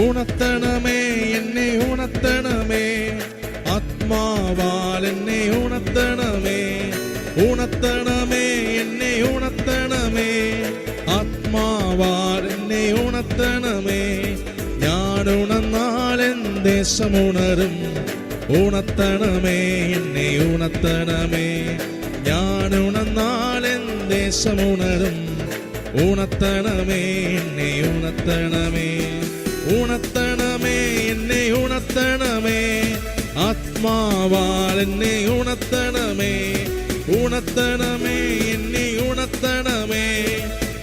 ഉണർത്തണമേ എന്നെ ഉണർത്തണമേ, ആത്മാവാൽ എന്നെ ഉണർത്തണമേ. ഉണർത്തണമേ എന്നെ ഉണർത്തണമേ, ആത്മാവാൽ എന്നെ ഉണർത്തണമേ. ഞാൻ ഉണർന്നാൽ എൻ ദേശമുണരും. ഉണർത്തണമേ എന്നെ ഉണർത്തണമേ, ഞാൻ ഉണർന്നാൽ എൻ ദേശമുണരും. ഉണർത്തണമേ എന്നെ ഉണർത്തണമേ. ഉണർത്തണമേ എന്നെ ഉണർത്തണമേ, ആത്മാവാൽ എന്നെ ഉണർത്തണമേ. ഉണർത്തണമേ എന്നെ ഉണർത്തണമേ,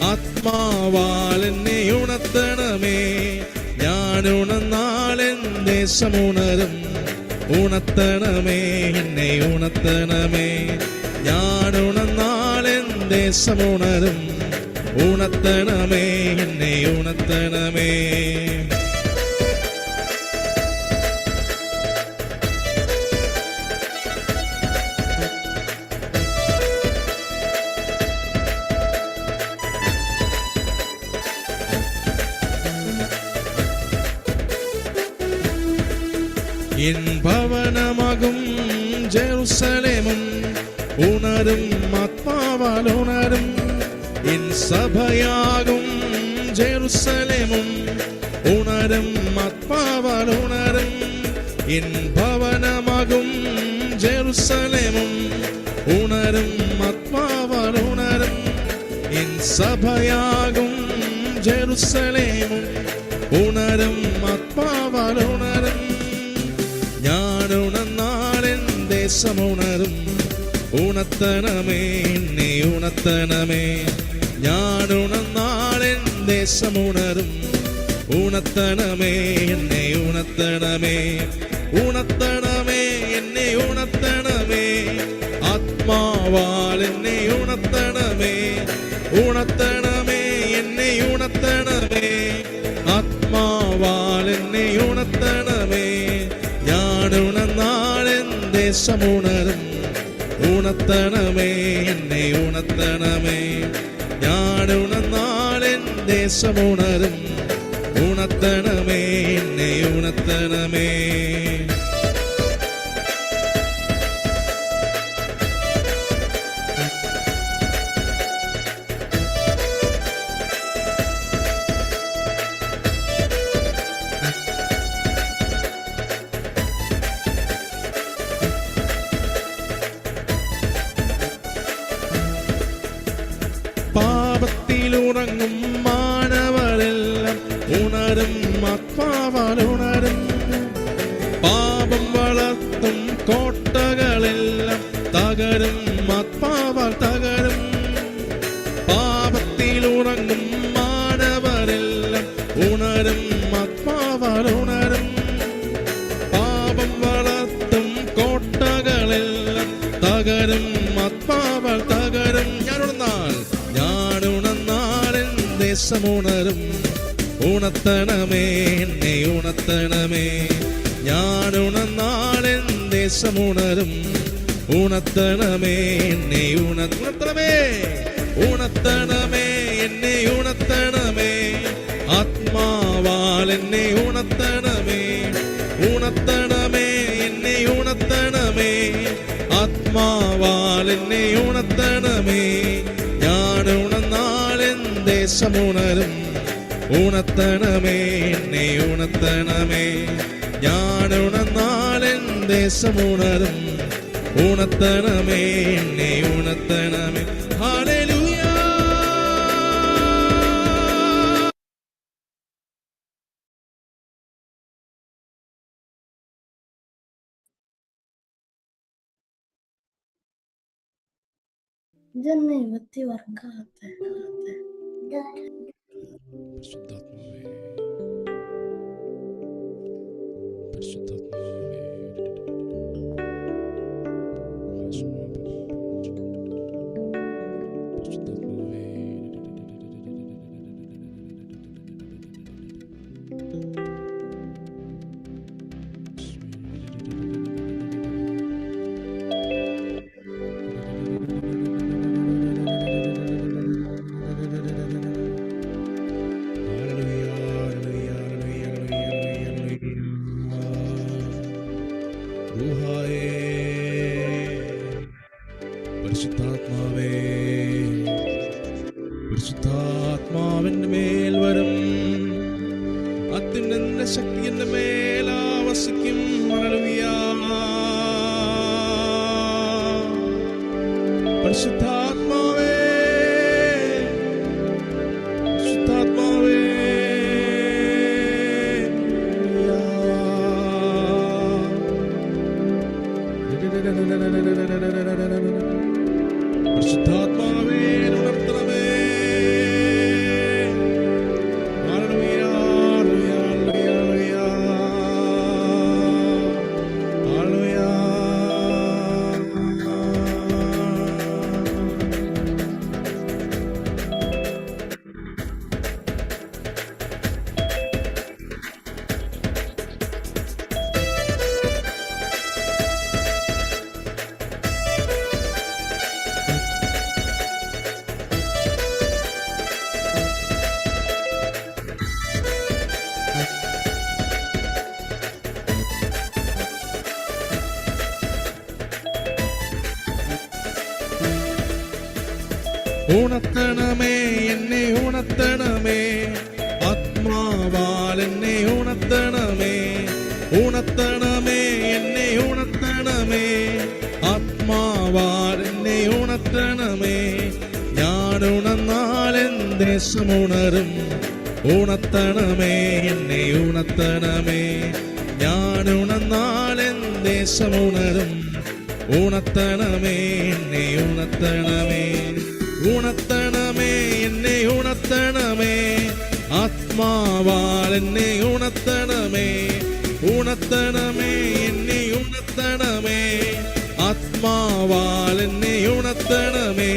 ആത്മാവാൽ എന്നെ ഉണർത്തണമേ. ഞാൻ ഉണർന്നാൽ എൻ ദേശമുണരും. ഉണർത്തണമേ എന്നെ ഉണർത്തണമേ, ഞാൻ ഉണർന്നാൽ എൻ ദേശമുണരും. ഉണർത്തണമേ എന്നെ ഉണർത്തണമേ. എൻ ഭവനമാകും ജെറുസലേമും ഉണരും, ആത്മാവാൽ ഉണരും. എൻ സഭയാകും ജെറുസലേമും ഉണരും, ആത്മാവാൽ ഉണരും. എൻ ഭവനമാകും ജെറുസലേമും ഉണരും, ആത്മാവാൽ ഉണരും. എൻ സഭയാകും ജെറുസലേമും ഉണരും, ആത്മാവാൽ ഉണരും. ഞാൻ ഉണർന്നാൽ എൻ ദേശമുണരും. ഉണർത്തണമേ എന്നെ ഉണർത്തണമേ, ഞാൻ ഉണർന്നാൽ എൻ ദേശമുണരും. ഉണർത്തണമേ എന്നെ ഉണർത്തണമേ. ഉണർത്തണമേ എന്നെ ഉണർത്തണമേ, ആത്മാവാൽ എന്നെ ഉണർത്തണമേ. ഉണർത്തണമേ എന്നെ ഉണർത്തണമേ, ആത്മാവാൽ എന്നെ ഉണർത്തണമേ. ഞാൻ ഉണർന്നാൽ എൻ ദേശമുണരും. ഉണർത്തണമേ എന്നെ ഉണർത്തണമേ, ഞാൻ ഉണർന്നാൽ എൻ ദേശമുണരും. ഉണർത്തണമേ എന്നെ ഉണർത്തണമേ. പാപത്തിലുറങ്ങും മാനവരെല്ലാം ഉണരും, ആത്മാവാൽ ഉണരും. പാപം വളർത്തും കോട്ടകളെല്ലാം തകരും, ആത്മാവാൽ തകരും. പാപത്തിലുറങ്ങും മാനവരെല്ലാം ഉണരും, ആത്മാവാൽ ഉണരും. പാപം വളർത്തും കോട്ടകളെല്ലാം തകരും, ആത്മാവാൽ തകരും. ഞാൻ ഉണർന്നാൽ എൻ ദേശമുണരും. ഉണർത്തണമേ എന്നെ ഉണർത്തണമേ, ഞാൻ ഉണർന്നാൽ എൻ ദേശമുണരും. ഉണർത്തണമേ എന്നെ ഉണർത്തണമേ. ഉണർത്തണമേ എന്നെ ഉണർത്തണമേ, ആത്മാവാൽ എന്നെ ഉണർത്തണമേ. ഉണർത്തണമേ എന്നെ ഉണർത്തണമേ, ആത്മാവാൽ എന്നെ ഉണർത്തണമേ. ഞാൻ ഉണർന്നാൽ എൻ ദേശമുണരും. ഉണർത്തണമേ എന്നെ ഉണർത്തണമേ, ഞാൻ ഉണർന്നാൽ എൻ ദേശമുണരും. ഉണർത്തണമേ എന്നെ ഉണർത്തണമേ. ഹല്ലേലൂയ. ഇതൊന്നും 20 വർക്കാത്ത ശക്തി എന്റെ മേലാവസിക്കും. ഹല്ലേലൂയ. പരിശുദ്ധാത്മാവേ, പരിശുദ്ധാത്മാവേ, പരിശുദ്ധാത്മാവേ ഉണർത്തണമേ. ഹല്ലേലൂയ, ഹല്ലേലൂയ, ഹല്ലേലൂയ. ഉണർത്തണമേ എന്നെ ഉണർത്തണമേ, ആത്മാവാൽ എന്നെ ഉണർത്തണമേ. ഉണർത്തണമേ എന്നെ ഉണർത്തണമേ, ആത്മാവാൽ എന്നെ ഉണർത്തണമേ. ഞാൻ ഉണർന്നാൽ എൻ ദേശമുണരും. ഉണർത്തണമേ എന്നെ ഉണർത്തണമേ, ഞാൻ ഉണർന്നാൽ എൻ ദേശമുണരും. ഉണർത്തണമേ എന്നെ ഉണർത്തണമേ. ഉണർത്തണമേ എന്നെ ഉണർത്തണമേ, ആത്മാവാൽ എന്നെ ഉണർത്തണമേ. ഉണർത്തണമേ എന്നെ ഉണർത്തണമേ, ആത്മാവാൽ എന്നെ ഉണർത്തണമേ.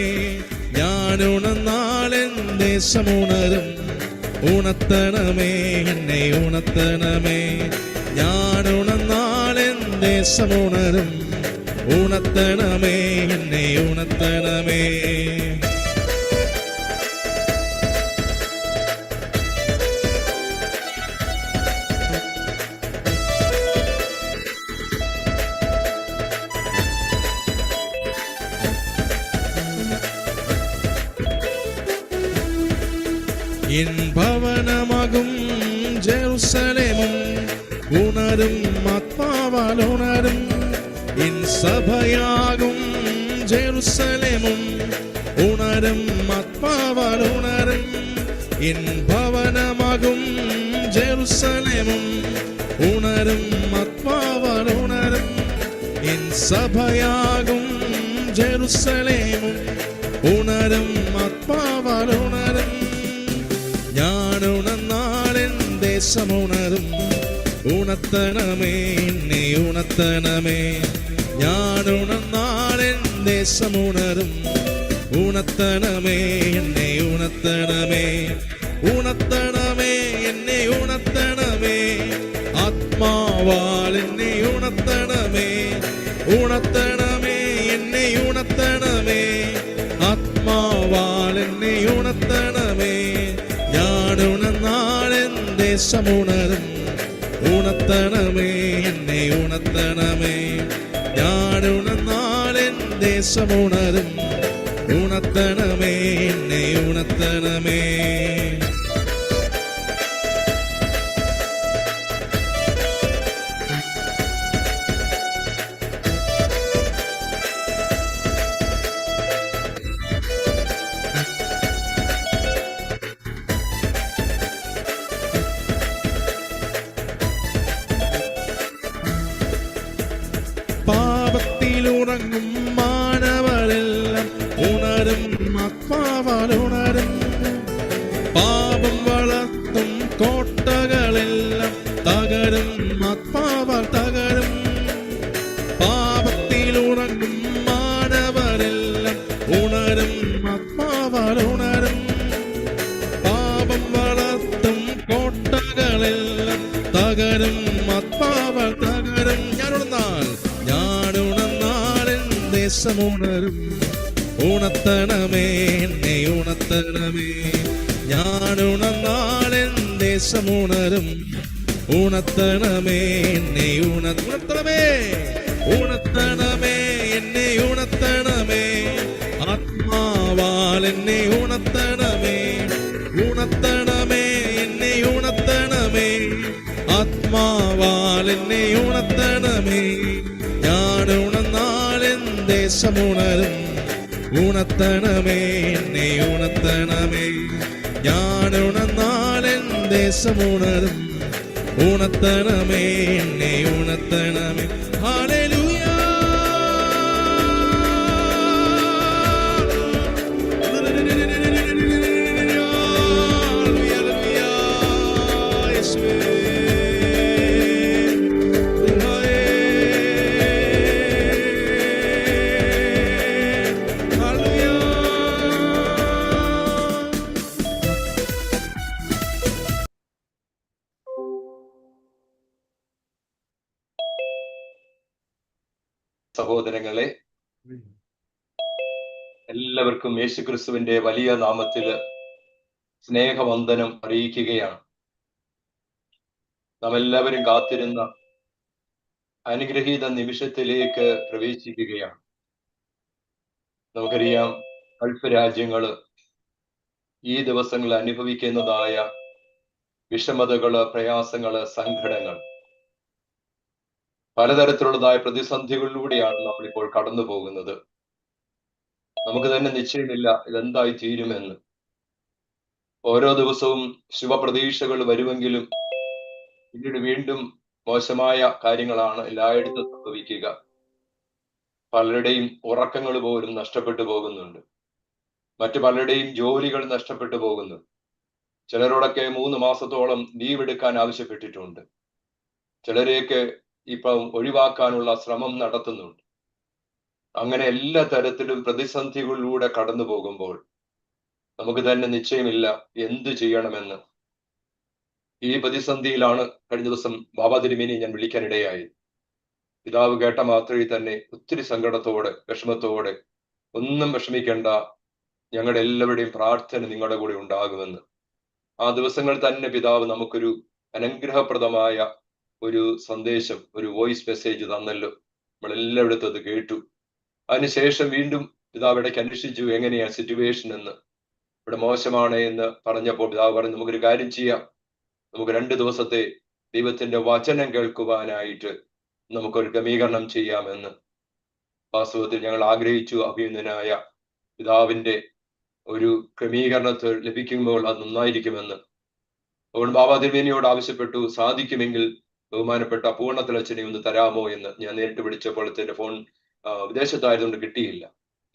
ഞാൻ ഉണർന്നാൽ എൻ ദേശമുണരും. ഉണർത്തണമേ എന്നെ ഉണർത്തണമേ, ഞാൻ ഉണർന്നാൽ എൻ ദേശമുണരും. ഉണർത്തണമേ എന്നെ ഉണർത്തണമേ. എൻ ഭവനമാകും ജെറുസലേമും ഉണരും, ആത്മാവാൽ ഉണരും. എൻ സഭയാകും ജെറുസലേമും ഉണരും, ആത്മാവാൽ ഉണരും. എൻ ഭവനമാകും ജെറുസലേമും ഉണരും, ആത്മാവാൽ ഉണരും. എൻ സഭയാകും ജെറുസലേമും ഉണരും, ആത്മാവാൽ ഉണരും. ഞാൻ ഉണർന്നാൽ എൻ ദേശമുണരും. ഉണർത്തണമേ എന്നെ ഉണർത്തണമേ, ഞാൻ ഉണർന്നാൽ എൻ ദേശമുണരും. ഉണർത്തണമേ എന്നെ ഉണർത്തണമേ. ഉണർത്തണമേ എന്നെ ഉണർത്തണമേ, ആത്മാവാൽ എന്നെ ഉണർത്തണമേ. ഉണർത്തണമേ എന്നെ ഉണർത്തണമേ, ആത്മാവാൽ എന്നെ ഉണർത്തണമേ. ഞാൻ ഉണർന്നാൽ എൻ ദേശമുണരും. ഉണർത്തണമേ എന്നെ ഉണർത്തണമേ, ഞാൻ ഉണർന്നാൽ എൻ ദേശമുണരും. ഉണർത്തണമേ എന്നെ ഉണർത്തണമേ. പാപത്തിലുറങ്ങും മാനവരെല്ലാം ഉണരും, ആത്മാവാൽ ഉണരും. പാപം വളർത്തും കോട്ടകളെല്ലാം തകരും, ആത്മാവാൽ തകരും. പാപത്തിലുറങ്ങും മാനവരെല്ലാം ഉണരും, ആത്മാവാൽ ഉണരും. പാപം വളർത്തും കോട്ടകളെല്ലാം തകരും, ആത്മാവാൽ തകരും. ഞാൻ ഉണർന്നാൽ എൻ ദേശമുണരും. ഉണർത്തണമേ എന്നെ ഉണർത്തണമേ, ഞാൻ ഉണർന്നാൽ എൻ ദേശമുണരും. ഉണർത്തണമേ എന്നെ ഉണർത്തണമേ. ഉണർത്തണമേ എന്നെ ഉണർത്തണമേ, ആത്മാവാൽ എന്നെ ഉണർത്തണമേ. ഉണർത്തണമേ എന്നെ ഉണർത്തണമേ, ആത്മാവാൽ എന്നെ ഉണർത്തണമേ. ഞാൻ ഉണർന്നാൽ എൻ ദേശം ഉണരും. ഉണർത്തണമേ, എന്നെ ഉണർത്തണമേ. ഞാൻ ഉണർന്നാൽ എൻ ദേശം ഉണരും. ഉണർത്തണമേ, എന്നെ ഉണർത്തണമേ. ഹല്ലേലൂയ. സഹോദരങ്ങളെ, എല്ലാവർക്കും യേശുക്രിസ്തുവിന്റെ വലിയ നാമത്തില് സ്നേഹവന്ദനം അറിയിക്കുകയാണ്. നാം എല്ലാവരും കാത്തിരുന്ന അനുഗ്രഹീത നിമിഷത്തിലേക്ക് പ്രവേശിക്കുകയാണ്. നമുക്കറിയാം, ഗൾഫ് രാജ്യങ്ങള് ഈ ദിവസങ്ങളിൽ അനുഭവിക്കുന്നതായ വിഷമതകള്, പ്രയാസങ്ങള്, സങ്കടങ്ങൾ, പലതരത്തിലുള്ളതായ പ്രതിസന്ധികളിലൂടെയാണ് നമ്മളിപ്പോൾ കടന്നു പോകുന്നത്. നമുക്ക് തന്നെ നിശ്ചയമില്ല ഇതെന്തായി തീരുമെന്ന്. ഓരോ ദിവസവും ശുഭപ്രതീക്ഷകൾ വരുമെങ്കിലും പിന്നീട് വീണ്ടും മോശമായ കാര്യങ്ങളാണ് എല്ലായിടത്തും സംഭവിക്കുക. പലരുടെയും ഉറക്കങ്ങൾ പോലും നഷ്ടപ്പെട്ടു പോകുന്നുണ്ട്. മറ്റു പലരുടെയും ജോലികൾ നഷ്ടപ്പെട്ടു പോകുന്നു. ചിലരോടൊക്കെ 3 മാസത്തോളം ലീവ് എടുക്കാൻ ആവശ്യപ്പെട്ടിട്ടുണ്ട്. ചിലരെയൊക്കെ ഇപ്പം ഒഴിവാക്കാനുള്ള ശ്രമം നടത്തുന്നുണ്ട്. അങ്ങനെ എല്ലാ തരത്തിലും പ്രതിസന്ധികളിലൂടെ കടന്നു പോകുമ്പോൾ നമുക്ക് തന്നെ നിശ്ചയമില്ല എന്ത് ചെയ്യണമെന്ന്. ഈ പ്രതിസന്ധിയിലാണ് കഴിഞ്ഞ ദിവസം ബാബാ തിരുമേനി ഞാൻ വിളിക്കാനിടയായി. പിതാവ് കേട്ട മാത്രമേ തന്നെ ഒത്തിരി സങ്കടത്തോടെ, വിഷമത്തോടെ, ഒന്നും വിഷമിക്കേണ്ട, ഞങ്ങളുടെ എല്ലാവരുടെയും പ്രാർത്ഥന നിങ്ങളുടെ കൂടെ ഉണ്ടാകുമെന്ന്. ആ ദിവസങ്ങൾ തന്നെ പിതാവ് നമുക്കൊരു അനുഗ്രഹപ്രദമായ ഒരു സന്ദേശം, ഒരു വോയിസ് മെസ്സേജ് തന്നല്ലോ. നമ്മളെല്ലായിടത്തും അത് കേട്ടു. അതിനുശേഷം വീണ്ടും പിതാവ് ഇടയ്ക്ക് അന്വേഷിച്ചു എങ്ങനെയാ സിറ്റുവേഷൻ എന്ന്. ഇവിടെ മോശമാണ് എന്ന് പറഞ്ഞപ്പോൾ പിതാവ് പറഞ്ഞു, നമുക്കൊരു കാര്യം ചെയ്യാം, നമുക്ക് 2 ദിവസത്തെ ദൈവത്തിന്റെ വചനം കേൾക്കുവാനായിട്ട് നമുക്കൊരു ക്രമീകരണം ചെയ്യാമെന്ന്. വാസ്തവത്തിൽ ഞങ്ങൾ ആഗ്രഹിച്ചു. അഭിനന്ദനായ പിതാവിന്റെ ഒരു ക്രമീകരണത്തിൽ ലഭിക്കുമ്പോൾ അത് നന്നായിരിക്കുമെന്ന്. അതുകൊണ്ട് ബാബാ തിരുമേനിയോട് ആവശ്യപ്പെട്ടു, സാധിക്കുമെങ്കിൽ ബഹുമാനപ്പെട്ട പൂർണ്ണത്തിലച്ഛനെ ഒന്ന് തരാമോ എന്ന്. ഞാൻ നേരിട്ട് വിളിച്ചപ്പോൾ എന്റെ ഫോൺ വിദേശത്തായതുകൊണ്ട് കിട്ടിയില്ല.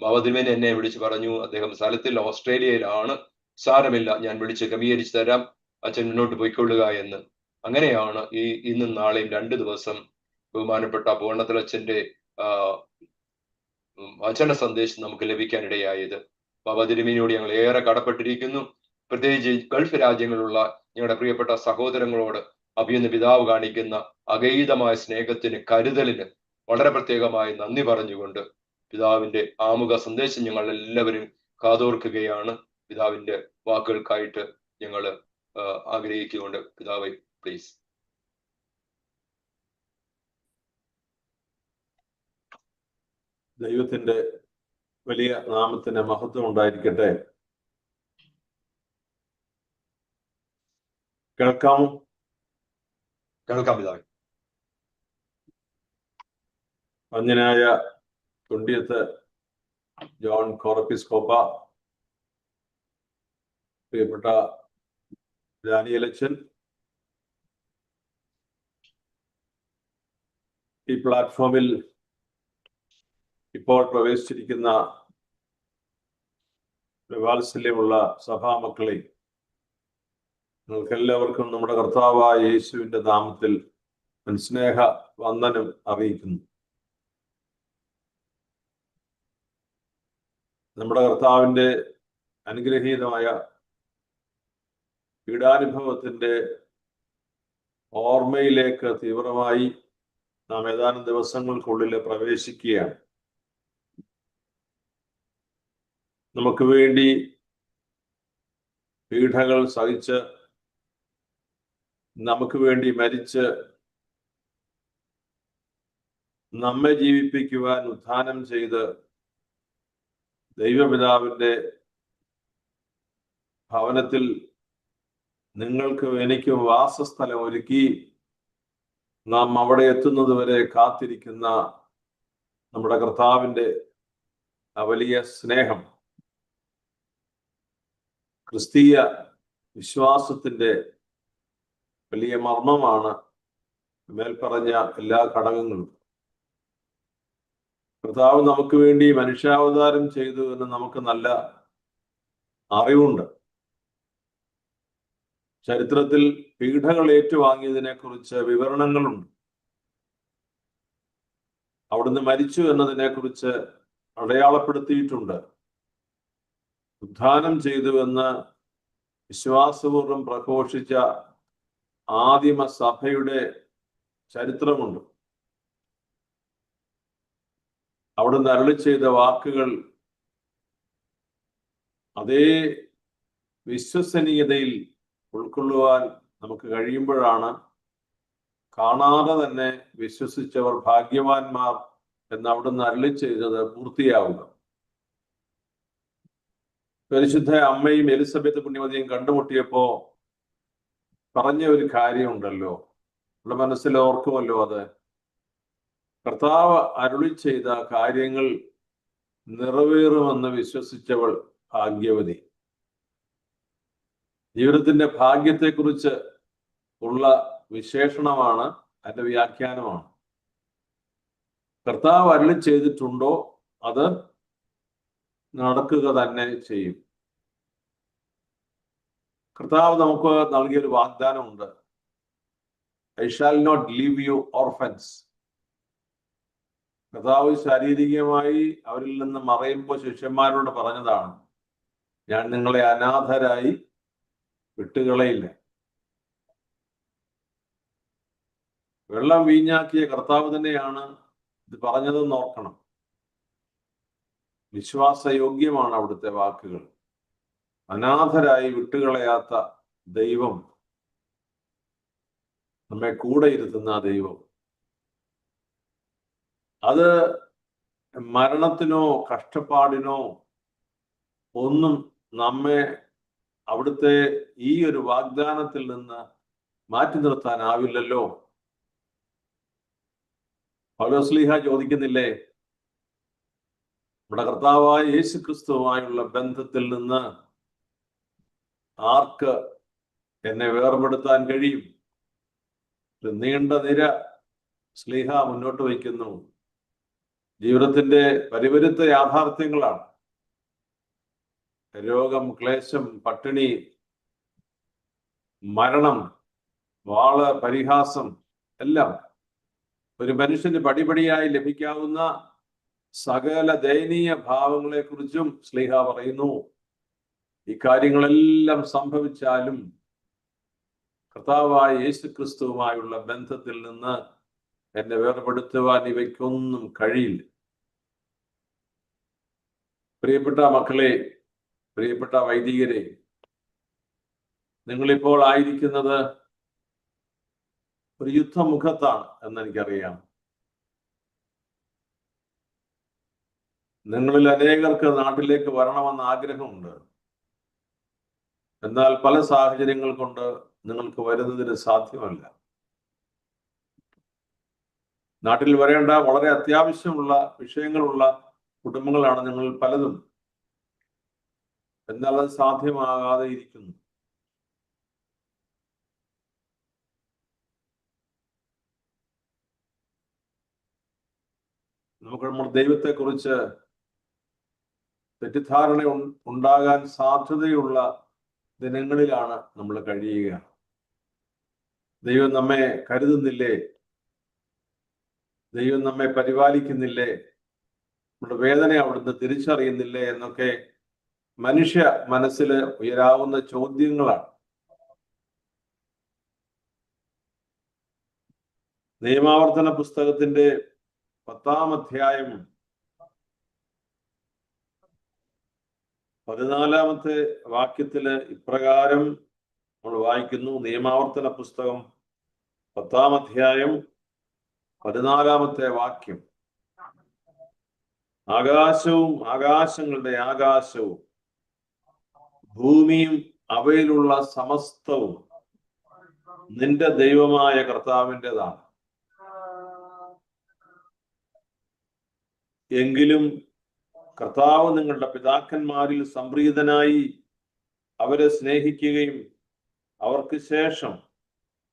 ബാബാ തിരുമേനി എന്നെ വിളിച്ച് പറഞ്ഞു, അദ്ദേഹം സ്ഥലത്തിൽ ഓസ്ട്രേലിയയിലാണ്, സാരമില്ല, ഞാൻ വിളിച്ച് ക്രമീകരിച്ച് തരാം, അച്ഛൻ മുന്നോട്ട് പോയിക്കൊള്ളുക എന്ന്. അങ്ങനെയാണ് ഇന്നും നാളെയും 2 ദിവസം ബഹുമാനപ്പെട്ട പൂർണ്ണത്തിലച്ഛന്റെ വചന സന്ദേശം നമുക്ക് ലഭിക്കാനിടയായത്. ബാബാ തിരുമേനിയോട് ഞങ്ങൾ ഏറെ കടപ്പെട്ടിരിക്കുന്നു. പ്രത്യേകിച്ച് ഗൾഫ് രാജ്യങ്ങളിലുള്ള ഞങ്ങളുടെ പ്രിയപ്പെട്ട സഹോദരങ്ങളോട് അഭിനന്ദ പിതാവ് കാണിക്കുന്ന അഗൈതമായ സ്നേഹത്തിന്, കരുതലിന് വളരെ പ്രത്യേകമായി നന്ദി പറഞ്ഞുകൊണ്ട് പിതാവിന്റെ ആമുഖ സന്ദേശം ഞങ്ങൾ എല്ലാവരും കാതോർക്കുകയാണ്. പിതാവിന്റെ വാക്കുകൾക്കായിട്ട് ഞങ്ങൾ ആഗ്രഹിക്കുന്നുണ്ട്. പിതാവേ, പ്ലീസ്. ദൈവത്തിന്റെ വലിയ നാമത്തിന് മഹത്വം ഉണ്ടായിരിക്കട്ടെ. കേൾക്കാമോ? കേൾക്കാം പിതാവേ. വന്യനായ തുണ്ടിയത്ത് ജോൺ കോറപ്പിസ്കോപ്പ, പ്രിയപ്പെട്ട ഡാനിയലച്ചൻ, ഈ പ്ലാറ്റ്ഫോമിൽ ഇപ്പോൾ പ്രവേശിച്ചിരിക്കുന്ന വാത്സല്യമുള്ള സഭാമക്കളെ, നിങ്ങൾക്കെല്ലാവർക്കും നമ്മുടെ കർത്താവായ യേശുവിന്റെ നാമത്തിൽ സ്നേഹ വന്ദനം അറിയിക്കുന്നു. നമ്മുടെ കർത്താവിന്റെ അനുഗ്രഹീതമായ പീഡാനുഭവത്തിന്റെ ഓർമ്മയിലേക്ക് തീവ്രമായി നാം ഏതാനും ദിവസങ്ങൾക്കുള്ളിൽ പ്രവേശിക്കുകയാണ്. നമുക്ക് വേണ്ടി പീഡകൾ സഹിച്ച്, നമുക്ക് വേണ്ടി മരിച്ച്, നമ്മെ ജീവിപ്പിക്കുവാൻ ഉത്ഥാനം ചെയ്ത് ദൈവപിതാവിന്റെ ഭവനത്തിൽ നിങ്ങൾക്കും എനിക്കും വാസസ്ഥലം ഒരുക്കി നാം അവിടെ എത്തുന്നത് വരെ കാത്തിരിക്കുന്ന നമ്മുടെ കർത്താവിൻ്റെ ആ വലിയ സ്നേഹം, ക്രിസ്തീയ വിശ്വാസത്തിന്റെ വലിയ മർമ്മമാണ് മേൽപ്പറഞ്ഞ എല്ലാ ഘടകങ്ങളും. കർത്താവ് നമുക്ക് വേണ്ടി മനുഷ്യാവതാരം ചെയ്തു എന്ന് നമുക്ക് നല്ല അറിവുണ്ട്. ചരിത്രത്തിൽ പീഡകൾ ഏറ്റുവാങ്ങിയതിനെ കുറിച്ച് വിവരണങ്ങളുണ്ട്. അവിടുന്ന് മരിച്ചു എന്നതിനെ കുറിച്ച് അടയാളപ്പെടുത്തിയിട്ടുണ്ട്. ഉദ്ധാനം ചെയ്തു എന്ന് വിശ്വാസപൂർവ്വം പ്രഘോഷിച്ച ആദിമ സഭയുടെ ചരിത്രമുണ്ട്. അവിടുന്ന് അരുളി ചെയ്ത വാക്കുകൾ അതേ വിശ്വസനീയതയിൽ ഉൾക്കൊള്ളുവാൻ നമുക്ക് കഴിയുമ്പോഴാണ് കാണാതെ തന്നെ വിശ്വസിച്ചവർ ഭാഗ്യവാന്മാർ എന്ന് അവിടുന്ന് അരുളി ചെയ്തത് പൂർത്തിയാവുക. പരിശുദ്ധ അമ്മയും എലിസബത്ത് പുണ്യവതിയും കണ്ടുമുട്ടിയപ്പോ പറഞ്ഞ ഒരു കാര്യമുണ്ടല്ലോ, നമ്മുടെ മനസ്സിൽ ഓർക്കുമല്ലോ. അത് കർത്താവ് അരുളി ചെയ്ത കാര്യങ്ങൾ നിറവേറുമെന്ന് വിശ്വസിച്ചവൾ ഭാഗ്യവതി. ജീവിതത്തിന്റെ ഭാഗ്യത്തെക്കുറിച്ച് ഉള്ള വിശേഷണമാണ്, അതിന്റെ വ്യാഖ്യാനമാണ്. കർത്താവ് അരുളി ചെയ്തിട്ടുണ്ടോ അത് നടക്കുക തന്നെ ചെയ്യും. കർത്താവ് നമുക്ക് നൽകിയൊരു വാഗ്ദാനമുണ്ട്, I shall not leave you orphans. കർത്താവ് ശാരീരികമായി അവരിൽ നിന്ന് മറയുമ്പോൾ ശിഷ്യന്മാരോട് പറഞ്ഞതാണ്, ഞാൻ നിങ്ങളെ അനാഥരായി വിട്ടുകളയില്ല. വെള്ളം വീഞ്ഞാക്കിയ കർത്താവ് തന്നെയാണ് ഇത് പറഞ്ഞതെന്ന് ഓർക്കണം. വിശ്വാസയോഗ്യമാണ് അവിടുത്തെ വാക്കുകൾ. അനാഥരായി വിട്ടുകളയാത്ത ദൈവം, നമ്മെ കൂടെ ഇരുത്തുന്ന ആ ദൈവം, അത് മരണത്തിനോ കഷ്ടപ്പാടിനോ ഒന്നും നമ്മെ അവിടുത്തെ ഈ ഒരു വാഗ്ദാനത്തിൽ നിന്ന് മാറ്റി നിർത്താനാവില്ലല്ലോ. പൗലോസ്ലീഹ ചോദിക്കുന്നില്ലേ, നമ്മുടെ കർത്താവായ യേശു ക്രിസ്തുവുമായുള്ള ബന്ധത്തിൽ നിന്ന് ആർക്ക് എന്നെ വേർപെടുത്താൻ കഴിയും? ഒരു നീണ്ട നിര സ്ലീഹ മുന്നോട്ട് വയ്ക്കുന്നു. ജീവിതത്തിന്റെ പരിപരുത്ത യാഥാർത്ഥ്യങ്ങളാണ്. രോഗം, ക്ലേശം, പട്ടിണി, മരണം, വാള്, പരിഹാസം എല്ലാം ഒരു മനുഷ്യന് പടിപടിയായി ലഭിക്കാവുന്ന സകല ദയനീയ ഭാവങ്ങളെ കുറിച്ചും സ്ലീഹ പറയുന്നു. ഈ കാര്യങ്ങളെല്ലാം സംഭവിച്ചാലും കർത്താവായ യേശു ക്രിസ്തുവുമായുള്ള ബന്ധത്തിൽ നിന്ന് എന്നെ വേർപെടുത്തുവാൻ ഇവയ്ക്കൊന്നും കഴിയില്ല. പ്രിയപ്പെട്ട മക്കളെ, പ്രിയപ്പെട്ട വൈദികരെ, നിങ്ങളിപ്പോൾ ആയിരിക്കുന്നത് ഒരു യുദ്ധമുഖത്താണ് എന്നെനിക്കറിയാം. നിങ്ങളിൽ അനേകർക്ക് നാട്ടിലേക്ക് വരണമെന്ന് ആഗ്രഹമുണ്ട്. എന്നാൽ പല സാഹചര്യങ്ങൾ കൊണ്ട് നിങ്ങൾക്ക് വരുന്നതിന് സാധ്യമല്ല. നാട്ടിൽ വരേണ്ട വളരെ അത്യാവശ്യമുള്ള വിഷയങ്ങളുള്ള കുടുംബങ്ങളാണ് നിങ്ങൾ പലതും. എന്നാൽ അത് സാധ്യമാകാതെ ഇരിക്കുന്നു. നമുക്ക് നമ്മുടെ ദൈവത്തെക്കുറിച്ച് തെറ്റിദ്ധാരണ ഉണ്ടാകാൻ സാധ്യതയുള്ള ദിനങ്ങളിലാണ് നമ്മൾ കഴിയുക. ദൈവം നമ്മെ കരുതുന്നില്ലേ? ദൈവം നമ്മെ പരിപാലിക്കുന്നില്ലേ? നമ്മുടെ വേദന അവിടുന്ന് തിരിച്ചറിയുന്നില്ലേ എന്നൊക്കെ മനുഷ്യ മനസ്സിൽ ഉയരാവുന്ന ചോദ്യങ്ങളാണ്. നിയമാവർത്തന പുസ്തകത്തിന്റെ 10-ാം അധ്യായം 14-ാമത്തെ വാക്യത്തില് ഇപ്രകാരം നമ്മൾ വായിക്കുന്നു. നിയമാവർത്തന പുസ്തകം 10-ാം അധ്യായം 14-ാമത്തെ വാക്യം, ആകാശവും ആകാശങ്ങളുടെ ആകാശവും ഭൂമിയും അവയിലുള്ള സമസ്തവും നിന്റെ ദൈവമായ കർത്താവിൻ്റെതാണ്. എങ്കിലും കർത്താവ് നിങ്ങളുടെ പിതാക്കന്മാരിൽ സംപ്രീതനായി അവരെ സ്നേഹിക്കുകയും അവർക്ക് ശേഷം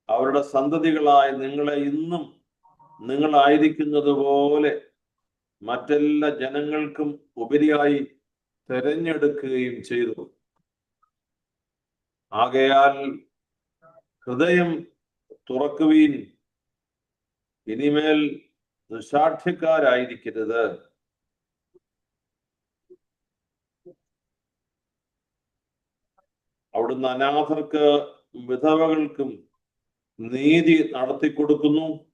അവരുടെ സന്തതികളായ നിങ്ങളെ ഇന്നും നിങ്ങളായിരിക്കുന്നത് പോലെ മറ്റെല്ലാ ജനങ്ങൾക്കും ഉപരിയായി തെരഞ്ഞെടുക്കുകയും ചെയ്തു. ആകയാൽ ഹൃദയം തുറക്കുവീൻ, ഇനിമേൽ ദുശാഠ്യക്കാരായിരിക്കരുത്. അവിടുന്ന് അനാഥർക്ക് വിധവകൾക്കും നീതി നടത്തിക്കൊടുക്കുന്നു.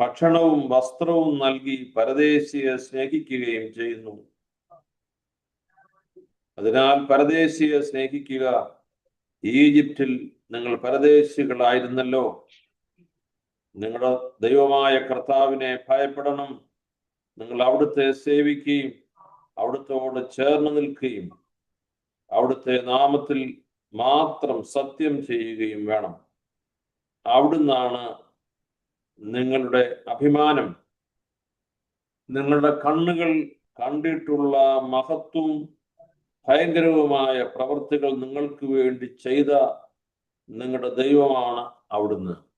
ഭക്ഷണവും വസ്ത്രവും നൽകി പരദേശിയെ സ്നേഹിക്കുകയും ചെയ്യുന്നു. അതിനാൽ പരദേശിയെ സ്നേഹിക്കുക. ഈജിപ്തിൽ നിങ്ങൾ പരദേശികളായിരുന്നല്ലോ. നിങ്ങളുടെ ദൈവമായ കർത്താവിനെ ഭയപ്പെടണം. നിങ്ങൾ അവിടുത്തെ സേവിക്കുകയും അവിടുത്തോട് ചേർന്ന് നിൽക്കുകയും അവിടുത്തെ നാമത്തിൽ മാത്രം സത്യം ചെയ്യുകയും വേണം. അവിടുന്നാണ് നിങ്ങളുടെ അഭിമാനം. നിങ്ങളുടെ കണ്ണുകൾ കണ്ടിട്ടുള്ള മഹത്വവും ഭയങ്കരവുമായ പ്രവൃത്തികൾ നിങ്ങൾക്ക് വേണ്ടി ചെയ്ത നിങ്ങളുടെ ദൈവമാണ് അവിടുന്ന്.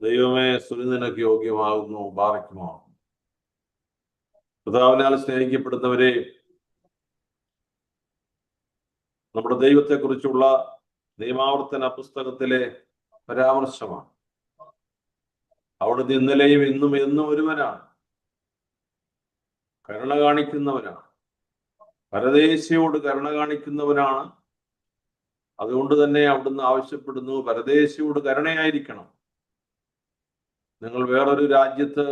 ദൈവമേ, സ്തുതി നിനക്ക് യോഗ്യമാകുന്നു. ബാറയ്ക്കുമോ. കർത്താവിനാൽ സ്നേഹിക്കപ്പെടുന്നവരെ, നമ്മുടെ ദൈവത്തെക്കുറിച്ചുള്ള നിയമാവർത്തന പുസ്തകത്തിലെ പരാമർശമാണ്. അവിടുന്ന് ഇന്നലെയും ഇന്നും എന്നും ഒരുവനാണ്. കരുണ കാണിക്കുന്നവനാണ്. പരദേശിയോട് കരുണ കാണിക്കുന്നവനാണ്. അതുകൊണ്ട് തന്നെ അവിടുന്ന് ആവശ്യപ്പെടുന്നു, പരദേശിയോട് കരുണയായിരിക്കണം. നിങ്ങൾ വേറൊരു രാജ്യത്ത്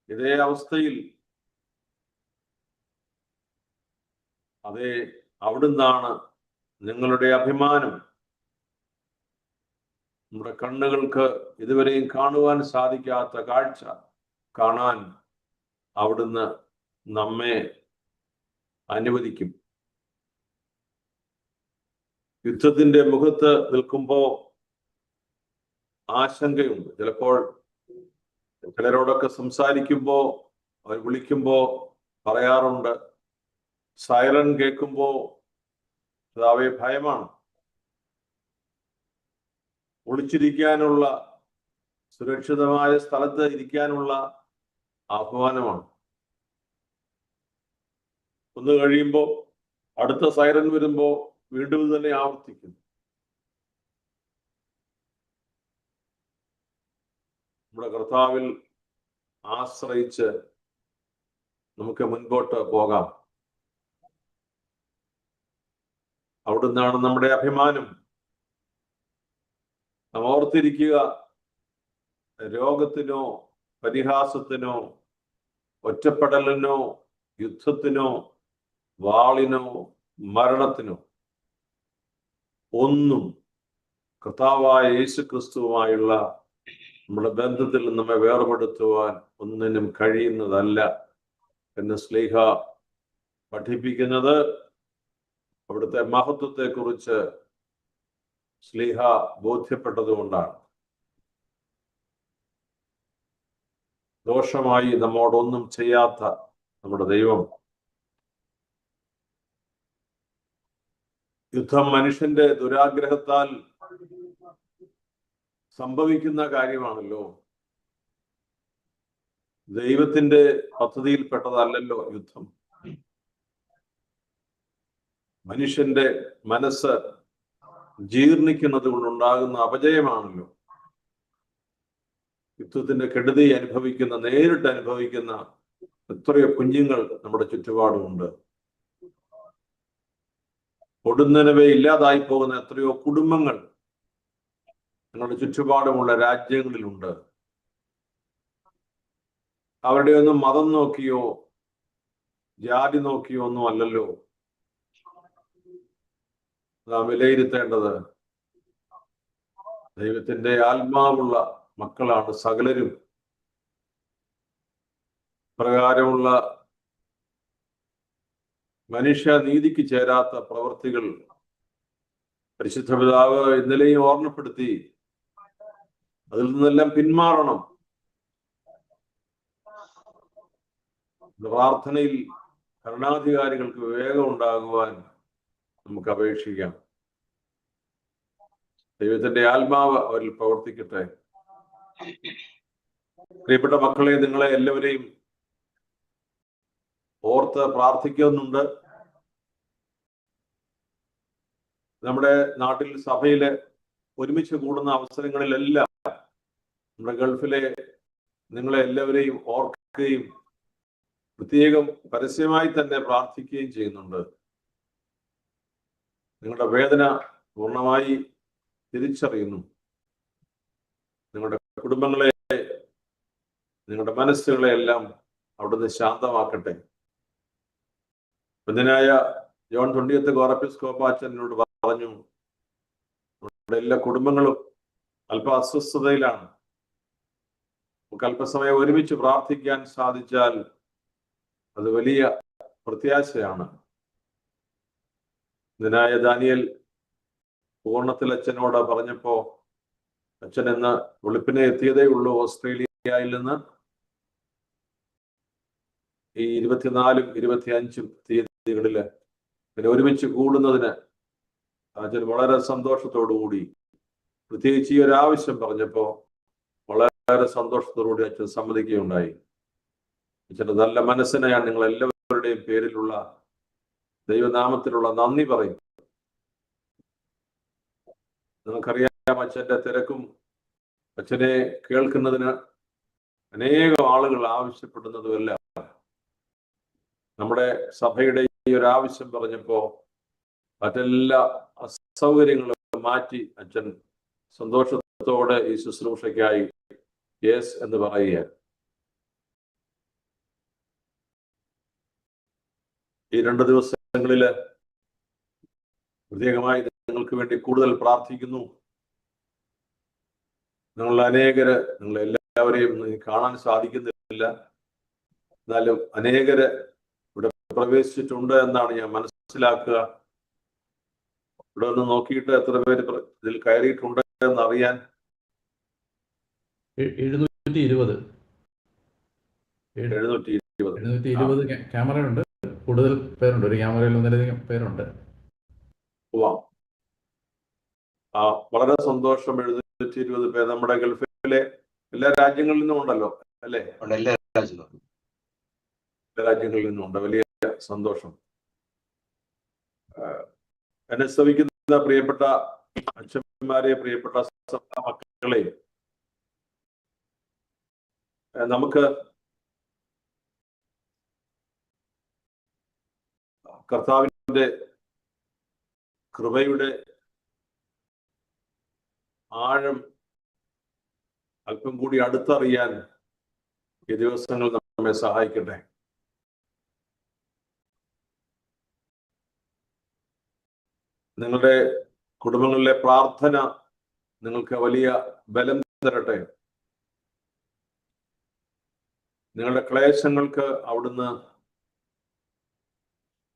ഇതേ അവസ്ഥയിൽ അതെ, അവിടുന്നാണ് നിങ്ങളുടെ അഭിമാനം. നമ്മുടെ കണ്ണുകൾക്ക് ഇതുവരെയും കാണുവാൻ സാധിക്കാത്ത കാഴ്ച കാണാൻ അവിടുന്ന് നമ്മെ അനുവദിക്കും. യുദ്ധത്തിന്റെ മുഖത്ത് നിൽക്കുമ്പോ ആശങ്കയുണ്ട്. ചിലപ്പോൾ ചിലരോടൊക്കെ സംസാരിക്കുമ്പോ അവർ വിളിക്കുമ്പോ പറയാറുണ്ട്, സൈറൻ കേൾക്കുമ്പോ കർത്താവേ ഭയമാണ്. ഒളിച്ചിരിക്കാനുള്ള, സുരക്ഷിതമായ സ്ഥലത്ത് ഇരിക്കാനുള്ള ആഹ്വാനമാണ്. ഒന്ന് കഴിയുമ്പോ അടുത്ത സൈറൻ വരുമ്പോ വീണ്ടും ഇത് തന്നെ ആവർത്തിക്കുന്നു. നമ്മുടെ കർത്താവിൽ ആശ്രയിച്ച് നമുക്ക് മുൻപോട്ട് പോകാം. അവിടുന്നാണ് നമ്മുടെ അഭിമാനം. നാം ഓർത്തിരിക്കുക, രോഗത്തിനോ പരിഹാസത്തിനോ ഒറ്റപ്പെടലിനോ യുദ്ധത്തിനോ വാളിനോ മരണത്തിനോ ഒന്നും കർത്താവായ യേശു ക്രിസ്തുവുമായുള്ള നമ്മുടെ ബന്ധത്തിൽ നമ്മെ വേർപെടുത്തുവാൻ ഒന്നിനും കഴിയുന്നതല്ല എന്ന് ശ്ലീഹ പഠിപ്പിക്കുന്നത് അവിടുത്തെ മഹത്വത്തെ കുറിച്ച് ശ്ലീഹ ബോധ്യപ്പെട്ടതുകൊണ്ടാണ്. ദോഷമായി നമ്മോടൊന്നും ചെയ്യാത്ത നമ്മുടെ ദൈവം. യുദ്ധം മനുഷ്യന്റെ ദുരാഗ്രഹത്താൽ സംഭവിക്കുന്ന കാര്യമാണല്ലോ. ദൈവത്തിന്റെ പദ്ധതിയിൽപ്പെട്ടതല്ലല്ലോ യുദ്ധം. മനുഷ്യന്റെ മനസ്സ് ജീർണിക്കുന്നത് കൊണ്ടുണ്ടാകുന്ന അപജയമാണല്ലോ. യുദ്ധത്തിന്റെ കെടുതി അനുഭവിക്കുന്ന, നേരിട്ട് അനുഭവിക്കുന്ന എത്രയോ കുഞ്ഞുങ്ങൾ നമ്മുടെ ചുറ്റുപാടുമുണ്ട്. കൊടുന്നനവേ ഇല്ലാതായി പോകുന്ന എത്രയോ കുടുംബങ്ങൾ ഞങ്ങളുടെ ചുറ്റുപാടുമുള്ള രാജ്യങ്ങളിലുണ്ട്. അവരുടെ ഒന്നും മതം നോക്കിയോ ജാതി നോക്കിയോ ഒന്നും അല്ലല്ലോ നാം വിലയിരുത്തേണ്ടത്. ദൈവത്തിന്റെ ആത്മാവുള്ള മക്കളാണ് സകലരും. പ്രകാരമുള്ള മനുഷ്യനീതിക്ക് ചേരാത്ത പ്രവൃത്തികൾ പരിശുദ്ധ പിതാവ് ഇന്നലെയും ഓർമ്മപ്പെടുത്തി. അതിൽ നിന്നെല്ലാം പിന്മാറണം. പ്രാർത്ഥനയിൽ ഭരണാധികാരികൾക്ക് വിവേകം ഉണ്ടാകുവാൻ നമുക്ക് അപേക്ഷിക്കാം. ദൈവത്തിന്റെ ആത്മാവ് അവരിൽ പ്രവർത്തിക്കട്ടെ. പ്രിയപ്പെട്ട മക്കളെ, നിങ്ങളെ എല്ലാവരെയും ഓർത്ത് പ്രാർത്ഥിക്കുന്നുണ്ട്. നമ്മുടെ നാട്ടിൽ സഭയില് ഒരുമിച്ച് കൂടുന്ന അവസരങ്ങളിലെല്ലാം നമ്മുടെ ഗൾഫിലെ നിങ്ങളെ എല്ലാവരെയും ഓർക്കുകയും പ്രത്യേകം പരസ്യമായി തന്നെ പ്രാർത്ഥിക്കുകയും ചെയ്യുന്നുണ്ട്. നിങ്ങളുടെ വേദന പൂർണ്ണമായി തിരിച്ചറിയുന്നു. നിങ്ങളുടെ കുടുംബങ്ങളെ, നിങ്ങളുടെ മനസ്സുകളെ എല്ലാം അവിടുന്ന് ശാന്തമാക്കട്ടെ. ബന്ധനായ ജോൺ തൊണ്ടിയത്ത് കോറപ്പിസ്കോപ്പാച്ചനോട് പറഞ്ഞു, നമ്മുടെ എല്ലാ കുടുംബങ്ങളും അല്പ അസ്വസ്ഥതയിലാണ്. നമുക്ക് അല്പസമയം ഒരുമിച്ച് പ്രാർത്ഥിക്കാൻ സാധിച്ചാൽ അത് വലിയ പ്രത്യാശയാണ്. ബന്ധനായ ദാനിയേൽ പൂർണ്ണത്തിൽ അച്ഛനോട് പറഞ്ഞപ്പോ, അച്ഛൻ ഇന്ന് വെളുപ്പിനെ എത്തിയതേ ഉള്ളൂ ഓസ്ട്രേലിയയിൽ നിന്ന്. ഈ 24ഉം 25ഉം തീയതികളില് പിന്നെ ഒരുമിച്ച് കൂടുന്നതിന് അച്ഛൻ വളരെ സന്തോഷത്തോടുകൂടി, പ്രത്യേകിച്ച് ഈ ഒരു ആവശ്യം പറഞ്ഞപ്പോ വളരെ സന്തോഷത്തോടുകൂടി അച്ഛൻ സമ്മതിക്കുകയുണ്ടായി. അച്ഛൻ്റെ നല്ല മനസ്സിനെ ഞാൻ നിങ്ങൾ എല്ലാവരുടെയും പേരിലുള്ള ദൈവനാമത്തിലുള്ള നന്ദി പറയും. നിങ്ങൾക്കറിയാം, അച്ഛൻ്റെ തിരക്കും അച്ഛനെ കേൾക്കുന്നതിന് അനേകം ആളുകൾ ആവശ്യപ്പെടുന്നതുമല്ല. നമ്മുടെ സഭയുടെ ഈ ഒരു ആവശ്യം പറഞ്ഞപ്പോ മറ്റെല്ലാ അസൗകര്യങ്ങളും മാറ്റി അച്ഛൻ സന്തോഷത്തോടെ ഈ ശുശ്രൂഷയ്ക്കായി യെസ് എന്ന് പറയുക. ഈ 2 ദിവസങ്ങളില് പ്രത്യേകമായി നിങ്ങൾക്ക് വേണ്ടി കൂടുതൽ പ്രാർത്ഥിക്കുന്നു. നിങ്ങളെല്ലാവരെയും കാണാൻ സാധിക്കുന്നില്ല, എന്നാലും അനേകര് ഇവിടെ പ്രവേശിച്ചിട്ടുണ്ട് എന്നാണ് ഞാൻ മനസ്സിലാക്കുക. ഇവിടെ ഒന്ന് നോക്കിയിട്ട് എത്ര പേര് ഇതിൽ കയറിയിട്ടുണ്ട് എന്ന് അറിയാൻ. 720 ക്യാമറയുണ്ട്. കൂടുതൽ പേരുണ്ട്. ഒരു ക്യാമറയിൽ 1.5 പേരുണ്ട്. വളരെ സന്തോഷം. 720 പേർ നമ്മുടെ ഗൾഫിലെ എല്ലാ രാജ്യങ്ങളിൽ നിന്നും ഉണ്ടല്ലോ, അല്ലേ? എല്ലാ രാജ്യങ്ങളിൽ നിന്നും ഉണ്ട്. വലിയ സന്തോഷം. എന്നെ ശ്രമിക്കുന്ന പ്രിയപ്പെട്ട അച്ഛന്മാരെ, പ്രിയപ്പെട്ട മക്കളെ, നമുക്ക് കർത്താവിന്റെ കൃപയുടെ ആഴം അല്പം കൂടി അടുത്തറിയാൻ ഈ ദിവസങ്ങൾ നമ്മെ സഹായിക്കട്ടെ. നിങ്ങളുടെ കുടുംബങ്ങളിലെ പ്രാർത്ഥന നിങ്ങൾക്ക് വലിയ ബലം തരട്ടെ. നിങ്ങളുടെ ക്ലേശങ്ങൾക്ക് അവിടുന്ന്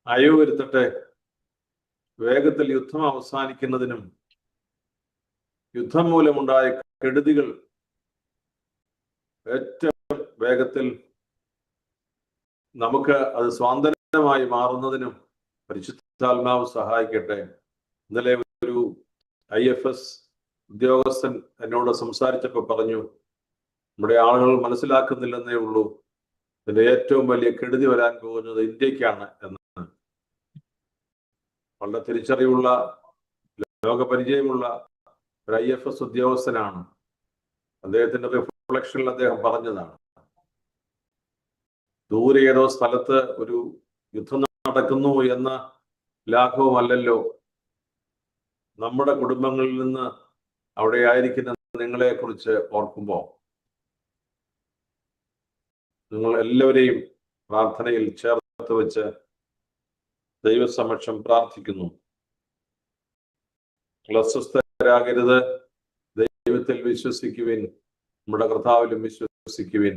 അയവ് വരുത്തട്ടെ. വേഗത്തിൽ യുദ്ധം അവസാനിക്കുന്നതിനും യുദ്ധം മൂലമുണ്ടായ കെടുതികൾ ഏറ്റവും വേഗത്തിൽ നമുക്ക് അത് സ്വാതന്ത്ര്യമായി മാറുന്നതിനും പരിശുദ്ധാത്മാവ് സഹായിക്കട്ടെ. ഇന്നലെ ഒരു IFS ഉദ്യോഗസ്ഥൻ എന്നോട് സംസാരിച്ചപ്പോൾ പറഞ്ഞു, നമ്മുടെ ആളുകൾ മനസ്സിലാക്കുന്നില്ലെന്നേ ഉള്ളൂ, ഇതിന്റെ ഏറ്റവും വലിയ കെടുതി വരാൻ പോകുന്നത് ഇന്ത്യക്കാണ് എന്ന്. വളരെ തിരിച്ചറിവുള്ള, ലോകപരിചയമുള്ള ഒരു IFS ഉദ്യോഗസ്ഥനാണ്. അദ്ദേഹത്തിന്റെ റിഫ്ലക്ഷനിൽ അദ്ദേഹം പറഞ്ഞതാണ്, ദൂരെ ഏതോ സ്ഥലത്ത് ഒരു യുദ്ധം നടക്കുന്നു എന്ന ലാഘവമല്ലല്ലോ, നമ്മുടെ കുടുംബങ്ങളിൽ നിന്ന് അവിടെ ആയിരിക്കുന്ന നിങ്ങളെ കുറിച്ച് ഓർക്കുമ്പോൾ നിങ്ങൾ എല്ലാവരെയും പ്രാർത്ഥനയിൽ ചേർത്ത് വെച്ച് ദൈവസമക്ഷം പ്രാർത്ഥിക്കുന്നു. അസ്വസ്ഥരാകരുത്, ദൈവത്തിൽ വിശ്വസിക്കുവിൻ, നമ്മുടെ കർത്താവിലും വിശ്വസിക്കുവിൻ,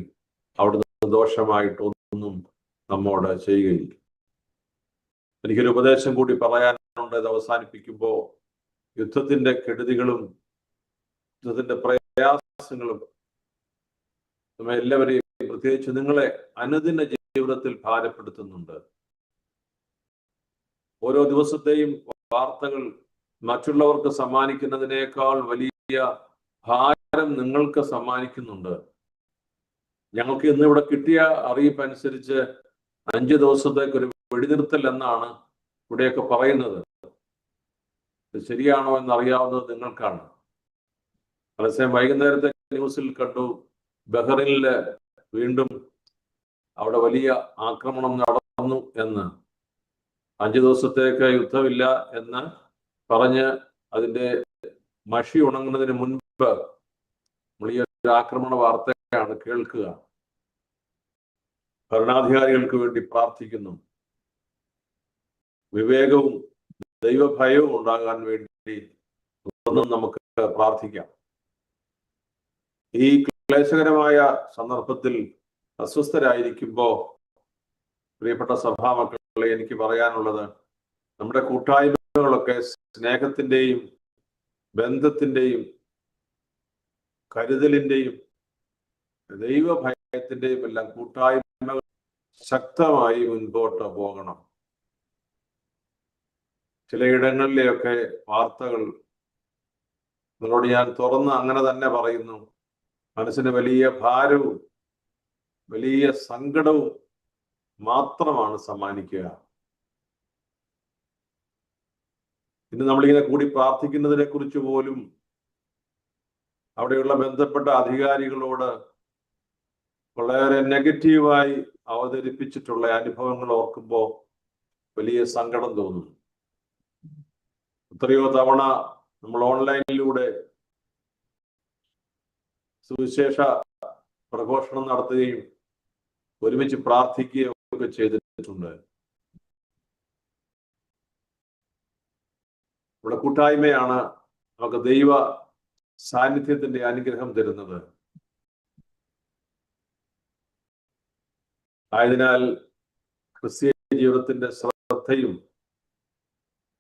അവിടുന്ന് ദോഷമായിട്ടൊന്നും നമ്മോട് ചെയ്യുകയില്ല. എനിക്കൊരു ഉപദേശം കൂടി പറയാനുണ്ട്. ഇത് അവസാനിപ്പിക്കുമ്പോൾ, യുദ്ധത്തിന്റെ കെടുതികളും യുദ്ധത്തിന്റെ പ്രയാസങ്ങളും നമ്മെ എല്ലാവരെയും, പ്രത്യേകിച്ച് നിങ്ങളെ അനുദിന ജീവിതത്തിൽ ഭാരപ്പെടുത്തുന്നുണ്ട്. ഓരോ ദിവസത്തെയും വാർത്തകൾ മറ്റുള്ളവർക്ക് സമ്മാനിക്കുന്നതിനേക്കാൾ വലിയ ഭാരം നിങ്ങൾക്ക് സമ്മാനിക്കുന്നുണ്ട്. ഞങ്ങൾക്ക് ഇന്ന് ഇവിടെ കിട്ടിയ അറിയിപ്പ് അനുസരിച്ച് 5 ദിവസത്തേക്ക് ഒരു വെടിനിർത്തൽ എന്നാണ് ഇവിടെയൊക്കെ പറയുന്നത്. ഇത് ശരിയാണോ എന്നറിയാവുന്നത് നിങ്ങൾക്കാണ്. അതേസമയം വൈകുന്നേരത്തെ ന്യൂസിൽ കണ്ടു ബഹ്റിനില് വീണ്ടും അവിടെ വലിയ ആക്രമണം നടന്നു എന്ന്. 5 ദിവസത്തേക്ക് യുദ്ധമില്ല എന്ന് പറഞ്ഞ് അതിന്റെ മഷി ഉണങ്ങുന്നതിന് മുൻപ് വലിയ ആക്രമണ വാർത്തയാണ് കേൾക്കുക. ഭരണാധികാരികൾക്ക് വേണ്ടി പ്രാർത്ഥിക്കുന്നു. വിവേകവും ദൈവഭയവും ഉണ്ടാകാൻ വേണ്ടി നമുക്ക് പ്രാർത്ഥിക്കാം. ഈ ക്ലേശകരമായ സന്ദർഭത്തിൽ അസ്വസ്ഥരായിരിക്കുമ്പോൾ പ്രിയപ്പെട്ട സഭാമക്കളെ എനിക്ക് പറയാനുള്ളത്, നമ്മുടെ കൂട്ടായ്മകളൊക്കെ സ്നേഹത്തിൻ്റെയും ബന്ധത്തിൻ്റെയും കരുതലിൻ്റെയും ദൈവഭയത്തിൻ്റെയും എല്ലാം കൂട്ടായ്മകൾ ശക്തമായി മുൻപോട്ട് പോകണം. ചിലയിടങ്ങളിലെയൊക്കെ വാർത്തകൾ നിങ്ങളോട് ഞാൻ തുറന്ന് അങ്ങനെ തന്നെ പറയുന്നു, മനസ്സിന് വലിയ ഭാരവും വലിയ സങ്കടവും മാത്രമാണ് സമ്മാനിക്കുക. ഇന്ന് നമ്മളിങ്ങനെ കൂടി പ്രാർത്ഥിക്കുന്നതിനെ കുറിച്ച് പോലും അവിടെയുള്ള ബന്ധപ്പെട്ട അധികാരികളോട് വളരെ നെഗറ്റീവായി അവതരിപ്പിച്ചിട്ടുള്ള അനുഭവങ്ങൾ ഓർക്കുമ്പോൾ വലിയ സങ്കടം തോന്നുന്നു. എത്രയോ തവണ നമ്മൾ ഓൺലൈനിലൂടെ സുവിശേഷ പ്രഘോഷണം നടത്തുകയും ഒരുമിച്ച് പ്രാർത്ഥിക്കുകയും ഒക്കെ ചെയ്തിട്ടുണ്ട്. ഇവിടെ കൂട്ടായ്മയാണ് നമുക്ക് ദൈവ സാന്നിധ്യത്തിന്റെ അനുഗ്രഹം തരുന്നത്. ആയതിനാൽ ക്രിസ്തീയ ജീവിതത്തിന്റെ ശ്രദ്ധയും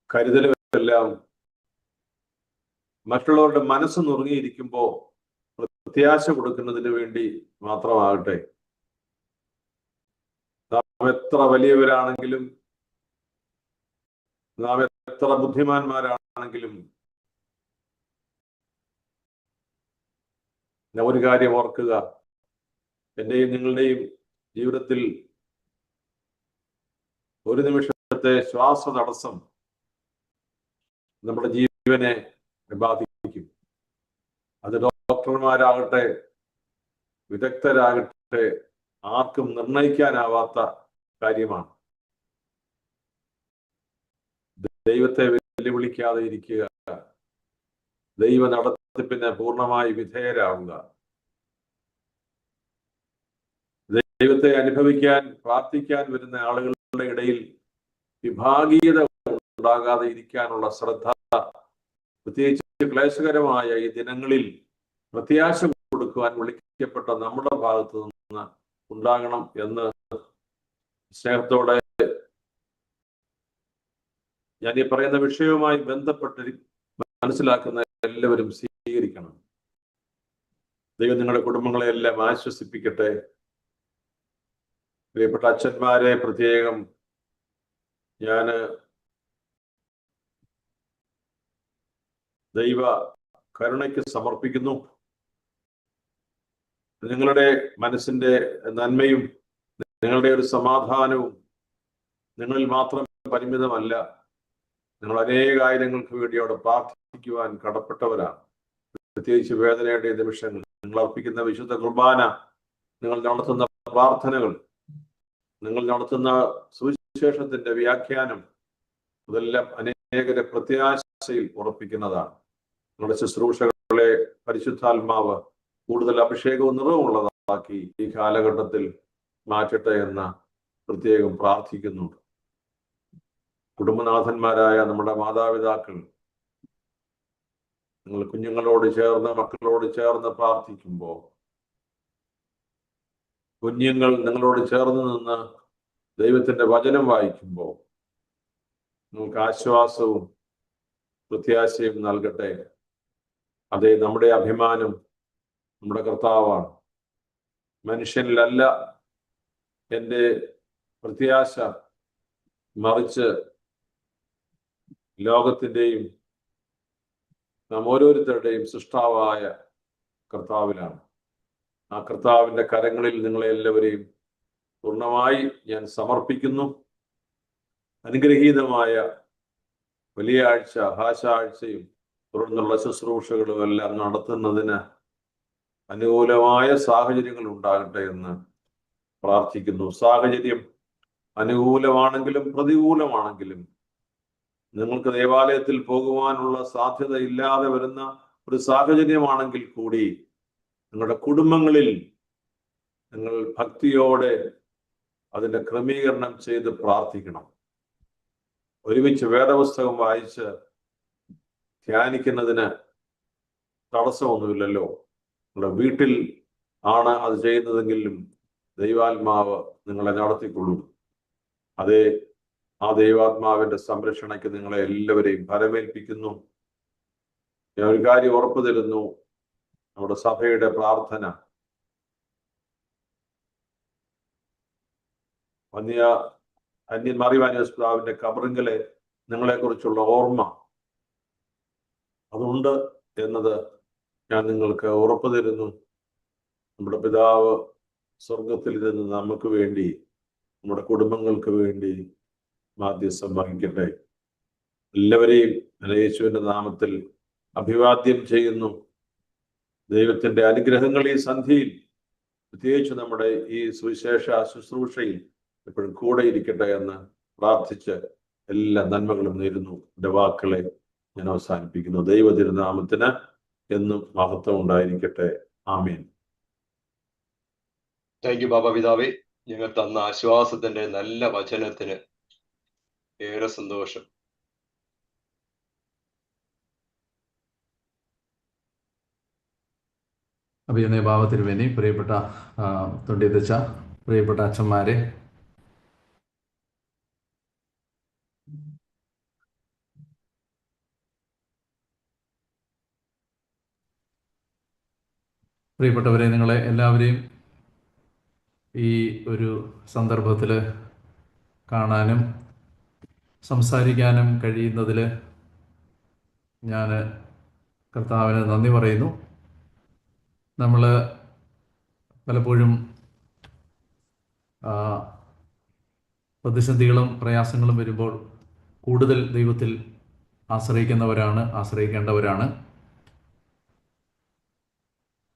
കരുതലും എല്ലാം മറ്റുള്ളവരുടെ മനസ്സ് നുറുങ്ങിയിരിക്കുമ്പോൾ പ്രത്യാശ കൊടുക്കുന്നതിന് വേണ്ടി മാത്രമാകട്ടെ. നാം എത്ര വലിയവരാണെങ്കിലും നാം എത്ര ബുദ്ധിമാന്മാരാണെങ്കിലും ഒരു കാര്യം ഓർക്കുക, എന്റെയും നിങ്ങളുടെയും ജീവിതത്തിൽ ഒരു നിമിഷത്തെ ശ്വാസ തടസ്സം നമ്മുടെ ജീവനെ ബാധിക്കും. അത് ഡോക്ടർമാരാകട്ടെ വിദഗ്ധരാകട്ടെ ആർക്കും നിർണയിക്കാനാവാത്ത കാര്യമാണ്. ദൈവത്തെ വെല്ലുവിളിക്കാതെ ഇരിക്കുക, ദൈവ നടത്തിപ്പിന് പൂർണ്ണമായി വിധേയരാകുക, ദൈവത്തെ അനുഭവിക്കാൻ പ്രാർത്ഥിക്കാൻ വരുന്ന ആളുകളുടെ ഇടയിൽ വിഭാഗീയത ഉണ്ടാകാതെ ഇരിക്കാനുള്ള ശ്രദ്ധ, പ്രത്യേകിച്ച് ക്ലേശകരമായ ഈ ദിനങ്ങളിൽ പ്രത്യാശ കൊടുക്കുവാൻ വിളിക്കപ്പെട്ട നമ്മുടെ ഭാഗത്തു നിന്ന് ഉണ്ടാകണം എന്ന് സ്നേഹത്തോടെ ഞാൻ ഈ പറയുന്ന വിഷയവുമായി ബന്ധപ്പെട്ട് മനസ്സിലാക്കുന്ന എല്ലാവരും സ്വീകരിക്കണം. ദൈവം നിങ്ങളുടെ കുടുംബങ്ങളെ എല്ലാം ആശ്വസിപ്പിക്കട്ടെ. പ്രിയപ്പെട്ട അച്ഛന്മാരെ പ്രത്യേകം ഞാൻ ദൈവ കരുണയ്ക്ക് സമർപ്പിക്കുന്നു. നിങ്ങളുടെ മനസ്സിന്റെ നന്മയും നിങ്ങളുടെ ഒരു സമാധാനവും നിങ്ങളിൽ മാത്രം പരിമിതമല്ല. നിങ്ങൾ അനേക ആയിരങ്ങൾക്ക് വേണ്ടി അവിടെ പ്രാർത്ഥിക്കുവാൻ കടപ്പെട്ടവരാണ്. പ്രത്യേകിച്ച് വേദനയുടെ നിമിഷങ്ങൾ, നിങ്ങൾ അർപ്പിക്കുന്ന വിശുദ്ധ കുർബാന, നിങ്ങൾ നടത്തുന്ന പ്രാർത്ഥനകൾ, നിങ്ങൾ നടത്തുന്ന സുവിശേഷത്തിന്റെ വ്യാഖ്യാനം, അതെല്ലാം അനേകരെ പ്രത്യാശയിൽ ഉറപ്പിക്കുന്നതാണ്. നിങ്ങളുടെ ശുശ്രൂഷകളെ പരിശുദ്ധാത്മാവ് കൂടുതൽ അഭിഷേകവും നിറവുള്ളതാക്കി ഈ കാലഘട്ടത്തിൽ മാറ്റട്ടെ എന്ന് പ്രത്യേകം പ്രാർത്ഥിക്കുന്നുണ്ട്. കുടുംബനാഥന്മാരായ നമ്മുടെ മാതാപിതാക്കൾ, നിങ്ങൾ കുഞ്ഞുങ്ങളോട് ചേർന്ന് മക്കളോട് ചേർന്ന് പ്രാർത്ഥിക്കുമ്പോൾ, കുഞ്ഞുങ്ങൾ നിങ്ങളോട് ചേർന്ന് നിന്ന് ദൈവത്തിന്റെ വചനം വായിക്കുമ്പോൾ നിങ്ങൾക്ക് ആശ്വാസവും പ്രത്യാശയും നൽകട്ടെ. അതേ, നമ്മുടെ അഭിമാനം നമ്മുടെ കർത്താവാണ്, മനുഷ്യനിലല്ല എൻ്റെ പ്രത്യാശ മറിച്ച് ലോകത്തിൻ്റെയും നാം ഓരോരുത്തരുടെയും സൃഷ്ടാവായ കർത്താവിലാണ്. ആ കർത്താവിൻ്റെ കരങ്ങളിൽ നിങ്ങളെ എല്ലാവരെയും പൂർണ്ണമായി ഞാൻ സമർപ്പിക്കുന്നു. അനുഗ്രഹീതമായ വലിയ ആഴ്ച, ആഴ്ചയും തുടർന്നുള്ള ശുശ്രൂഷകളും എല്ലാം നടത്തുന്നതിന് അനുകൂലമായ സാഹചര്യങ്ങൾ ഉണ്ടാകട്ടെ എന്ന് പ്രാർത്ഥിക്കുന്നു. സാഹചര്യം അനുകൂലമാണെങ്കിലും പ്രതികൂലമാണെങ്കിലും നിങ്ങൾക്ക് ദേവാലയത്തിൽ പോകുവാനുള്ള സാധ്യത ഇല്ലാതെ വരുന്ന ഒരു സാഹചര്യമാണെങ്കിൽ കൂടി നിങ്ങളുടെ കുടുംബങ്ങളിൽ നിങ്ങൾ ഭക്തിയോടെ അതിൻ്റെ ക്രമീകരണം ചെയ്ത് പ്രാർത്ഥിക്കണം. ഒരുമിച്ച് വേദപുസ്തകം വായിച്ച് ധ്യാനിക്കുന്നതിന് തടസ്സമൊന്നുമില്ലല്ലോ. നിങ്ങളുടെ വീട്ടിൽ ആണ് അത് ചെയ്യുന്നതെങ്കിലും ദൈവാത്മാവ് നിങ്ങളെ നടത്തിക്കൊള്ളും. അതേ, ആ ദൈവാത്മാവിന്റെ സംരക്ഷണയ്ക്ക് നിങ്ങളെ എല്ലാവരെയും ഫലമേൽപ്പിക്കുന്നു. ഞാൻ ഒരു കാര്യം ഉറപ്പു തരുന്നു, നമ്മുടെ സഭയുടെ പ്രാർത്ഥന അന്യൻ മറിവാനിയോസ് പിതാവിന്റെ കബറിങ്കലെ നിങ്ങളെക്കുറിച്ചുള്ള ഓർമ്മ അതുണ്ട് എന്നത് ഞാൻ നിങ്ങൾക്ക് ഉറപ്പു തരുന്നു. നമ്മുടെ പിതാവ് സ്വർഗത്തിൽ നിന്ന് നമുക്ക് വേണ്ടി, നമ്മുടെ കുടുംബങ്ങൾക്ക് വേണ്ടി മാധ്യസ്ഥം വഹിക്കട്ടെ. എല്ലാവരെയും യേശുവിന്റെ നാമത്തിൽ അഭിവാദ്യം ചെയ്യുന്നു. ദൈവത്തിന്റെ അനുഗ്രഹങ്ങൾ ഈ സന്ധിയിൽ, പ്രത്യേകിച്ച് നമ്മുടെ ഈ സുവിശേഷ ശുശ്രൂഷയിൽ എപ്പോഴും കൂടെ ഇരിക്കട്ടെ എന്ന് പ്രാർത്ഥിച്ച് എല്ലാ നന്മകളും നേരുന്നു. എൻ്റെ വാക്കുകളെ ഞാൻ അവസാനിപ്പിക്കുന്നു. ദൈവ തിരുനാമത്തിന് എന്നും മഹത്വം ഉണ്ടായിരിക്കട്ടെ. ആമീൻ. താങ്ക് യു ബാബ പിതാവേ. ഞങ്ങൾ തന്ന ആശ്വാസത്തിന്റെ നല്ല വചനത്തിന് ഏറെ സന്തോഷം. അഭിനയ ബാബ തിരുമേനി, പ്രിയപ്പെട്ട തൊണ്ടിയതച്ച, പ്രിയപ്പെട്ട അച്ഛന്മാരെ, പ്രിയപ്പെട്ടവരെ, നിങ്ങളെ എല്ലാവരെയും ഈ ഒരു സന്ദർഭത്തിൽ കാണാനും സംസാരിക്കാനും കഴിയുന്നതിൽ ഞാൻ കർത്താവിന് നന്ദി പറയുന്നു. നമ്മൾ പലപ്പോഴും പ്രതിസന്ധികളും പ്രയാസങ്ങളും വരുമ്പോൾ കൂടുതൽ ദൈവത്തിൽ ആശ്രയിക്കേണ്ടവരാണ്.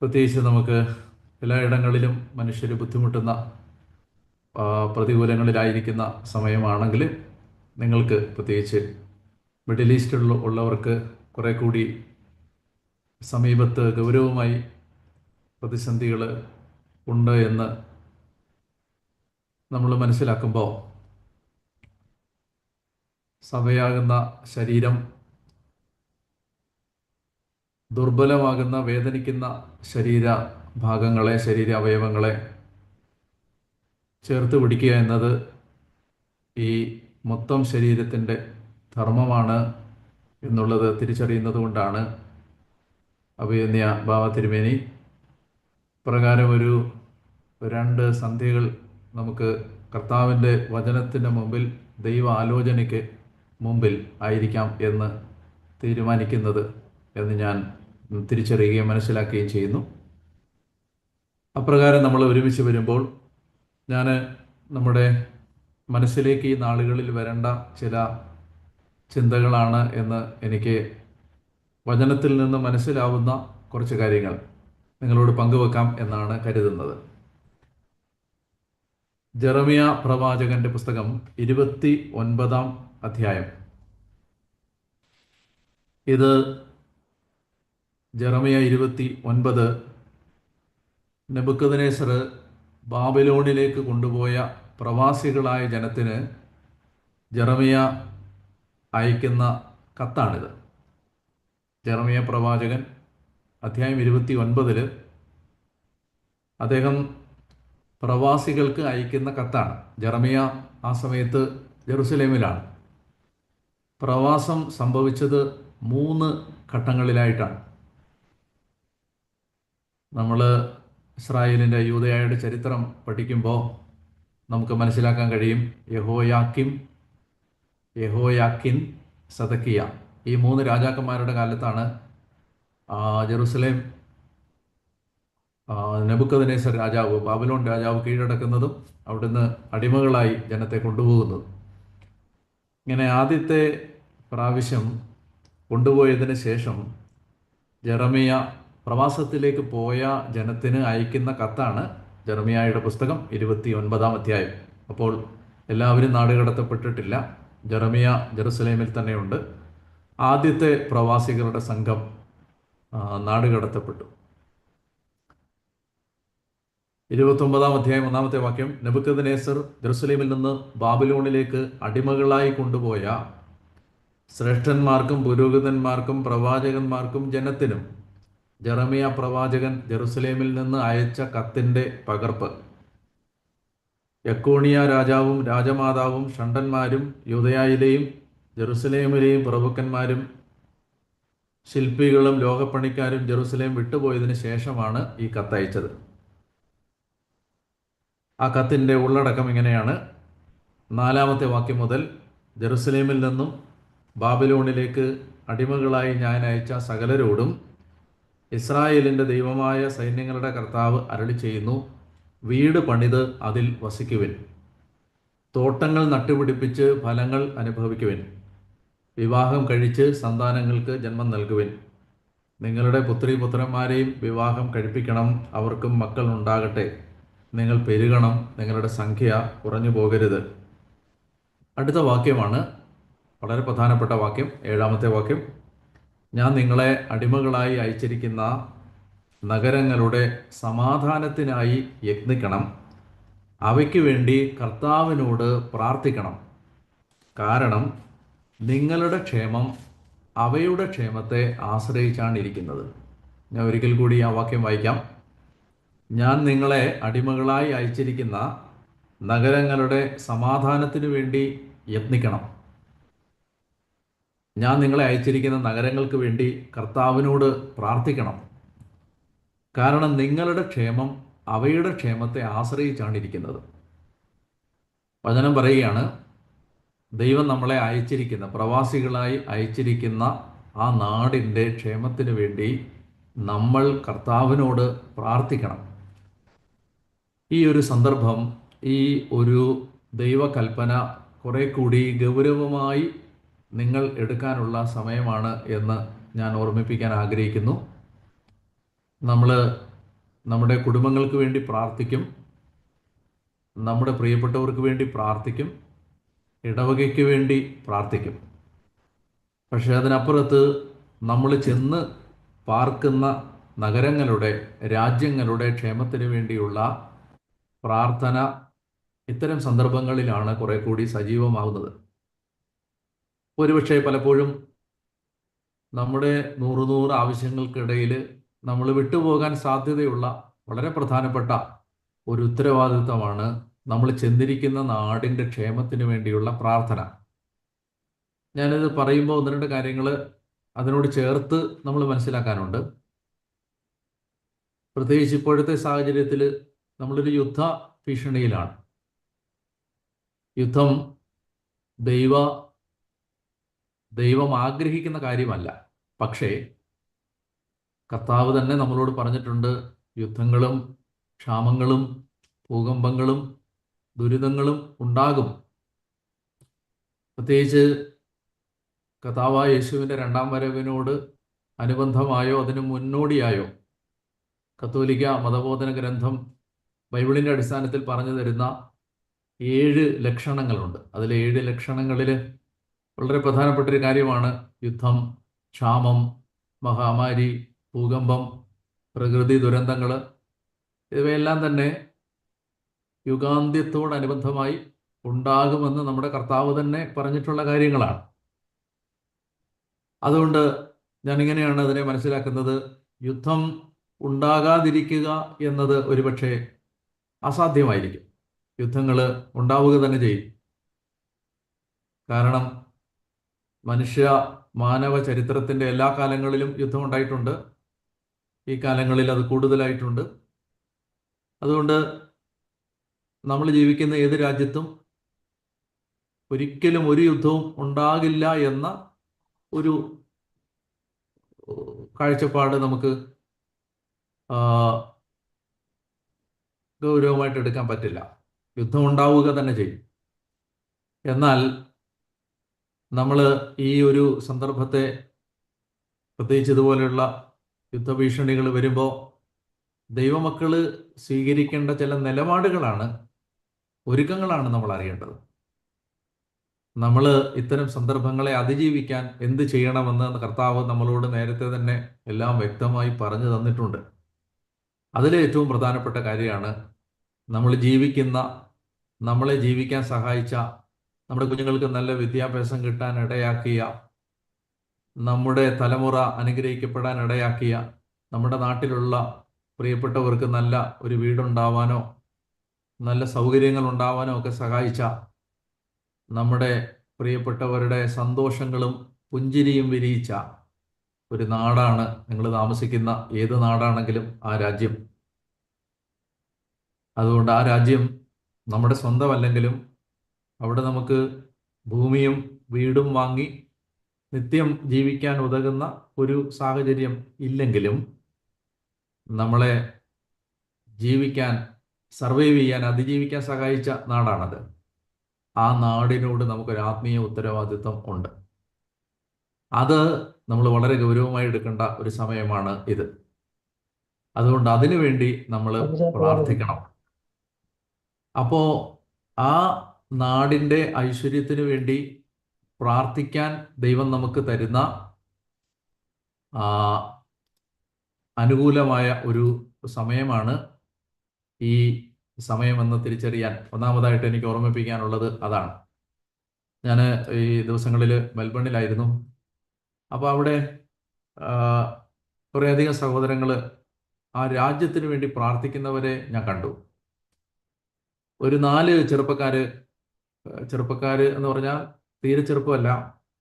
പ്രത്യേകിച്ച് നമുക്ക് എല്ലായിടങ്ങളിലും മനുഷ്യർ ബുദ്ധിമുട്ടുന്ന പ്രതികൂലങ്ങളിലായിരിക്കുന്ന സമയമാണെങ്കിൽ, നിങ്ങൾക്ക് പ്രത്യേകിച്ച് മിഡിൽ ഈസ്റ്റിൽ ഉള്ളവർക്ക് കുറെ കൂടി സമീപത്ത് ഗൗരവമായി പ്രതിസന്ധികൾ ഉണ്ട് എന്ന് നമ്മൾ മനസ്സിലാക്കുമ്പോൾ, സഭയാകുന്ന ശരീരം ദുർബലമാകുന്ന, വേദനിക്കുന്ന ശരീരാവയവങ്ങളെ ചേർത്ത് പിടിക്കുക എന്നത് ഈ മൊത്തം ശരീരത്തിൻ്റെ ധർമ്മമാണ് എന്നുള്ളത് തിരിച്ചറിയുന്നത് കൊണ്ടാണ് അഭിനയ ബാബ തിരുമേനി പ്രകാരം ഒരു 2 സന്ധ്യകൾ നമുക്ക് കർത്താവിൻ്റെ വചനത്തിൻ്റെ മുമ്പിൽ, ദൈവ ആലോചനയ്ക്ക് മുമ്പിൽ ആയിരിക്കാം എന്ന് തീരുമാനിക്കുന്നത് എന്ന് ഞാൻ തിരിച്ചറിയുകയും മനസ്സിലാക്കുകയും ചെയ്യുന്നു. അപ്രകാരം നമ്മൾ ഒരുമിച്ച് വരുമ്പോൾ ഞാൻ നമ്മുടെ മനസ്സിലേക്ക് ഈ നാളുകളിൽ വരേണ്ട ചില ചിന്തകളാണ് എന്ന് എനിക്ക് വചനത്തിൽ നിന്ന് മനസ്സിലാവുന്ന കുറച്ച് കാര്യങ്ങൾ നിങ്ങളോട് പങ്കുവെക്കാം എന്നാണ് കരുതുന്നത്. ജെറമിയ പ്രവാചകന്റെ പുസ്തകം 29-ാം അധ്യായം. ഇത് ജെറമിയ 29 നെബൂഖദ്നേസർ ബാബിലോണിലേക്ക് കൊണ്ടുപോയ പ്രവാസികളായ ജനത്തിന് ജെറമിയ അയക്കുന്ന കത്താണിത്. ജെറമിയ പ്രവാചകൻ അധ്യായം 29 അദ്ദേഹം പ്രവാസികൾക്ക് അയക്കുന്ന കത്താണ്. ജെറമിയ ആ സമയത്ത് ജെറുസലേമിലാണ്. പ്രവാസം സംഭവിച്ചത് 3 ഘട്ടങ്ങളിലായിട്ടാണ്. നമ്മൾ ഇസ്രായേലിൻ്റെ യൂദയായുടെ ചരിത്രം പഠിക്കുമ്പോൾ നമുക്ക് മനസ്സിലാക്കാൻ കഴിയും. യഹോയാക്കിൻ, സദക്കിയ, ഈ 3 രാജാക്കന്മാരുടെ കാലത്താണ് ജെറുസലേം നെബൂഖദ്നേസർ രാജാവ്, ബാബിലോൺ രാജാവ് കീഴടക്കുന്നതും അവിടുന്ന് അടിമകളായി ജനത്തെ കൊണ്ടുപോകുന്നതും. ഇങ്ങനെ ആദ്യത്തെ പ്രാവശ്യം കൊണ്ടുപോയതിന് ശേഷം ജെറമിയ പ്രവാസത്തിലേക്ക് പോയ ജനത്തിന് അയക്കുന്ന കത്താണ് ജെറമിയായുടെ പുസ്തകം 29-ാം അധ്യായം. അപ്പോൾ എല്ലാവരും നാടുകടത്തപ്പെട്ടിട്ടില്ല. ജെറമിയ ജെറുസലേമിൽ തന്നെയുണ്ട്. ആദ്യത്തെ പ്രവാസികളുടെ സംഘം നാടുകടത്തപ്പെട്ടു. 29-ാം അധ്യായം 1-ാമത്തെ വാക്യം, നെബൂഖദ്നേസർ ജെറുസലേമിൽ നിന്ന് ബാബിലോണിലേക്ക് അടിമകളായി കൊണ്ടുപോയ ശ്രേഷ്ഠന്മാർക്കും പുരോഹിതന്മാർക്കും പ്രവാചകന്മാർക്കും ജനത്തിനും ജെറമിയ പ്രവാചകൻ ജെറുസലേമിൽ നിന്ന് അയച്ച കത്തിൻ്റെ പകർപ്പ് യെക്കോണിയ രാജാവും രാജമാതാവും ഷണ്ഡന്മാരും യൂദയായിലെയും ജെറുസലേമിലെയും പ്രഭുക്കന്മാരും ശില്പികളും ലോകപ്പണിക്കാരും ജെറുസലേം വിട്ടുപോയതിനു ശേഷമാണ് ഈ കത്തയച്ചത്. ആ കത്തിൻ്റെ ഉള്ളടക്കം ഇങ്ങനെയാണ്. 4-ാമത്തെ വാക്യം മുതൽ, ജെറുസലേമിൽ നിന്നും ബാബിലോണിലേക്ക് അടിമകളായി ഞാൻ അയച്ച സകലരോടും ഇസ്രായേലിൻ്റെ ദൈവമായ സൈന്യങ്ങളുടെ കർത്താവ് അരുളി ചെയ്യുന്നു, വീട് പണിത് അതിൽ വസിക്കുവിൻ, തോട്ടങ്ങൾ നട്ടുപിടിപ്പിച്ച് ഫലങ്ങൾ അനുഭവിക്കുവിൻ, വിവാഹം കഴിച്ച് സന്താനങ്ങൾക്ക് ജന്മം നൽകുവിൻ, നിങ്ങളുടെ പുത്രീപുത്രന്മാരെയും വിവാഹം കഴിപ്പിക്കണം, അവർക്കും മക്കൾ ഉണ്ടാകട്ടെ, നിങ്ങൾ പെരുകണം, നിങ്ങളുടെ സംഖ്യ കുറഞ്ഞു പോകരുത്. അടുത്ത വാക്യമാണ് വളരെ പ്രധാനപ്പെട്ട വാക്യം, 7-ാമത്തെ വാക്യം, ഞാൻ നിങ്ങളെ അടിമകളായി അയച്ചിരിക്കുന്ന നഗരങ്ങളുടെ സമാധാനത്തിനായി യത്നിക്കണം, അവയ്ക്ക് വേണ്ടി കർത്താവിനോട് പ്രാർത്ഥിക്കണം, കാരണം നിങ്ങളുടെ ക്ഷേമം അവയുടെ ക്ഷേമത്തെ ആശ്രയിച്ചാണ് ഇരിക്കുന്നത്. ഞാൻ ഒരിക്കൽ കൂടി ആ വാക്യം വായിക്കാം. ഞാൻ നിങ്ങളെ അടിമകളായി അയച്ചിരിക്കുന്ന നഗരങ്ങളുടെ സമാധാനത്തിനു വേണ്ടി യത്നിക്കണം. ഞാൻ നിങ്ങളെ അയച്ചിരിക്കുന്ന നഗരങ്ങൾക്ക് വേണ്ടി കർത്താവിനോട് പ്രാർത്ഥിക്കണം, കാരണം നിങ്ങളുടെ ക്ഷേമം അവയുടെ ക്ഷേമത്തെ ആശ്രയിച്ചാണ് ഇരിക്കുന്നത്. വചനം പറയുകയാണ്, ദൈവം നമ്മളെ അയച്ചിരിക്കുന്ന, പ്രവാസികളായി അയച്ചിരിക്കുന്ന ആ നാടിൻ്റെ ക്ഷേമത്തിന് വേണ്ടി നമ്മൾ കർത്താവിനോട് പ്രാർത്ഥിക്കണം. ഈ ഒരു സന്ദർഭം, ഈ ഒരു ദൈവകൽപ്പന കുറെ കൂടി ഗൗരവമായി നിങ്ങൾ എടുക്കാനുള്ള സമയമാണ് എന്ന് ഞാൻ ഓർമ്മിപ്പിക്കാൻ ആഗ്രഹിക്കുന്നു. നമ്മൾ നമ്മുടെ കുടുംബങ്ങൾക്ക് വേണ്ടി പ്രാർത്ഥിക്കും, നമ്മുടെ പ്രിയപ്പെട്ടവർക്ക് വേണ്ടി പ്രാർത്ഥിക്കും, ഇടവകയ്ക്ക് വേണ്ടി പ്രാർത്ഥിക്കും. പക്ഷേ അതിനപ്പുറത്ത് നമ്മൾ ചെന്ന് പാർക്കുന്ന നഗരങ്ങളുടെ, രാജ്യങ്ങളുടെ ക്ഷേമത്തിന് വേണ്ടിയുള്ള പ്രാർത്ഥന ഇത്തരം സന്ദർഭങ്ങളിലാണ് കുറെ കൂടി സജീവമാകുന്നത്. ഒരുപക്ഷെ പലപ്പോഴും നമ്മുടെ 100 ആവശ്യങ്ങൾക്കിടയിൽ നമ്മൾ വിട്ടുപോകാൻ സാധ്യതയുള്ള വളരെ പ്രധാനപ്പെട്ട ഒരു ഉത്തരവാദിത്തമാണ് നമ്മൾ ചെന്നിരിക്കുന്ന നാടിൻ്റെ ക്ഷേമത്തിന് വേണ്ടിയുള്ള പ്രാർത്ഥന. ഞാനിത് പറയുമ്പോൾ 1-2 കാര്യങ്ങൾ അതിനോട് ചേർത്ത് നമ്മൾ മനസ്സിലാക്കാനുണ്ട്. പ്രത്യേകിച്ച് ഇപ്പോഴത്തെ സാഹചര്യത്തിൽ നമ്മളൊരു യുദ്ധ ഭീഷണിയിലാണ്. യുദ്ധം ദൈവം ആഗ്രഹിക്കുന്ന കാര്യമല്ല. പക്ഷേ കർത്താവ് തന്നെ നമ്മളോട് പറഞ്ഞിട്ടുണ്ട്, യുദ്ധങ്ങളും ക്ഷാമങ്ങളും ഭൂകമ്പങ്ങളും ദുരിതങ്ങളും ഉണ്ടാകും. പ്രത്യേകിച്ച് കർത്താവായ യേശുവിൻ്റെ 2-ാം വരവിനോട് അനുബന്ധമായോ അതിനു മുന്നോടിയായോ കത്തോലിക്ക മതബോധന ഗ്രന്ഥം ബൈബിളിൻ്റെ അടിസ്ഥാനത്തിൽ പറഞ്ഞു തരുന്ന 7 ലക്ഷണങ്ങളുണ്ട്. അതിലെ 7 ലക്ഷണങ്ങളിൽ വളരെ പ്രധാനപ്പെട്ട ഒരു കാര്യമാണ് യുദ്ധം, ക്ഷാമം, മഹാമാരി, ഭൂകമ്പം, പ്രകൃതി ദുരന്തങ്ങൾ. ഇവയെല്ലാം തന്നെ യുഗാന്ത്യത്തോടനുബന്ധമായി ഉണ്ടാകുമെന്ന് നമ്മുടെ കർത്താവ് തന്നെ പറഞ്ഞിട്ടുള്ള കാര്യങ്ങളാണ്. അതുകൊണ്ട് ഞാനിങ്ങനെയാണ് അതിനെ മനസ്സിലാക്കുന്നത്. യുദ്ധം ഉണ്ടാകാതിരിക്കുക എന്നത് ഒരുപക്ഷെ അസാധ്യമായിരിക്കും. യുദ്ധങ്ങൾ ഉണ്ടാവുക തന്നെ ചെയ്യും. കാരണം മാനവ ചരിത്രത്തിൻ്റെ എല്ലാ കാലങ്ങളിലും യുദ്ധം ഉണ്ടായിട്ടുണ്ട്. ഈ കാലങ്ങളിൽ അത് കൂടുതലായിട്ടുണ്ട്. അതുകൊണ്ട് നമ്മൾ ജീവിക്കുന്ന ഏത് രാജ്യത്തും ഒരിക്കലും ഒരു യുദ്ധവും ഉണ്ടാകില്ല എന്ന ഒരു കാഴ്ചപ്പാട് നമുക്ക് ഗൗരവമായിട്ട് എടുക്കാൻ പറ്റില്ല. യുദ്ധം ഉണ്ടാവുക തന്നെ ചെയ്യും. എന്നാൽ നമ്മൾ ഈ ഒരു സന്ദർഭത്തെ, പ്രത്യേകിച്ച് ഇതുപോലെയുള്ള യുദ്ധഭീഷണികൾ വരുമ്പോൾ ദൈവമക്കൾ സ്വീകരിക്കേണ്ട ചില നിലപാടുകളാണ്, ഒരുക്കങ്ങളാണ് നമ്മൾ അറിയേണ്ടത്. നമ്മൾ ഇത്തരം സന്ദർഭങ്ങളെ അതിജീവിക്കാൻ എന്ത് ചെയ്യണമെന്ന് കർത്താവ് നമ്മളോട് നേരത്തെ തന്നെ എല്ലാം വ്യക്തമായി പറഞ്ഞു തന്നിട്ടുണ്ട്. അതിലെ ഏറ്റവും പ്രധാനപ്പെട്ട കാര്യമാണ് നമ്മളെ ജീവിക്കാൻ സഹായിച്ച, നമ്മുടെ കുഞ്ഞുങ്ങൾക്ക് നല്ല വിദ്യാഭ്യാസം കിട്ടാൻ ഇടയാക്കിയ, നമ്മുടെ തലമുറ അനുഗ്രഹിക്കപ്പെടാൻ ഇടയാക്കിയ, നമ്മുടെ നാട്ടിലുള്ള പ്രിയപ്പെട്ടവർക്ക് നല്ല ഒരു വീടുണ്ടാവാനോ നല്ല സൗകര്യങ്ങൾ ഉണ്ടാവാനോ ഒക്കെ സഹായിച്ച, നമ്മുടെ പ്രിയപ്പെട്ടവരുടെ സന്തോഷങ്ങളും പുഞ്ചിരിയും വിരിയിച്ച ഒരു നാടാണ് നിങ്ങൾ താമസിക്കുന്ന ഏത് നാടാണെങ്കിലും ആ രാജ്യം. അതുകൊണ്ട് ആ രാജ്യം നമ്മുടെ സ്വന്തമല്ലെങ്കിലും അവിടെ നമുക്ക് ഭൂമിയും വീടും വാങ്ങി നിത്യം ജീവിക്കാൻ ഉതകുന്ന ഒരു സാഹചര്യം ഇല്ലെങ്കിലും നമ്മളെ ജീവിക്കാൻ, സർവൈവ് ചെയ്യാൻ, അതിജീവിക്കാൻ സഹായിച്ച നാടാണത്. ആ നാടിനോട് നമുക്കൊരു ആത്മീയ ഉത്തരവാദിത്വം ഉണ്ട്. അത് നമ്മൾ വളരെ ഗൗരവമായി എടുക്കേണ്ട ഒരു സമയമാണ് ഇത്. അതുകൊണ്ട് അതിനു വേണ്ടി നമ്മൾ പ്രാർത്ഥിക്കണം. അപ്പോൾ ആ നാടിൻ്റെ ഐശ്വര്യത്തിന് വേണ്ടി പ്രാർത്ഥിക്കാൻ ദൈവം നമുക്ക് തരുന്ന അനുകൂലമായ ഒരു സമയമാണ് ഈ സമയമെന്ന് തിരിച്ചറിയാൻ ഒന്നാമതായിട്ട് എനിക്ക് ഓർമ്മിപ്പിക്കാനുള്ളത് അതാണ്. ഞാൻ ഈ ദിവസങ്ങളിൽ മെൽബണിലായിരുന്നു. അപ്പോൾ അവിടെ കുറേയധികം സഹോദരങ്ങൾ ആ രാജ്യത്തിന് വേണ്ടി പ്രാർത്ഥിക്കുന്നവരെ ഞാൻ കണ്ടു. ഒരു 4 ചെറുപ്പക്കാർ എന്ന് പറഞ്ഞാൽ തീരെ ചെറുപ്പമല്ല,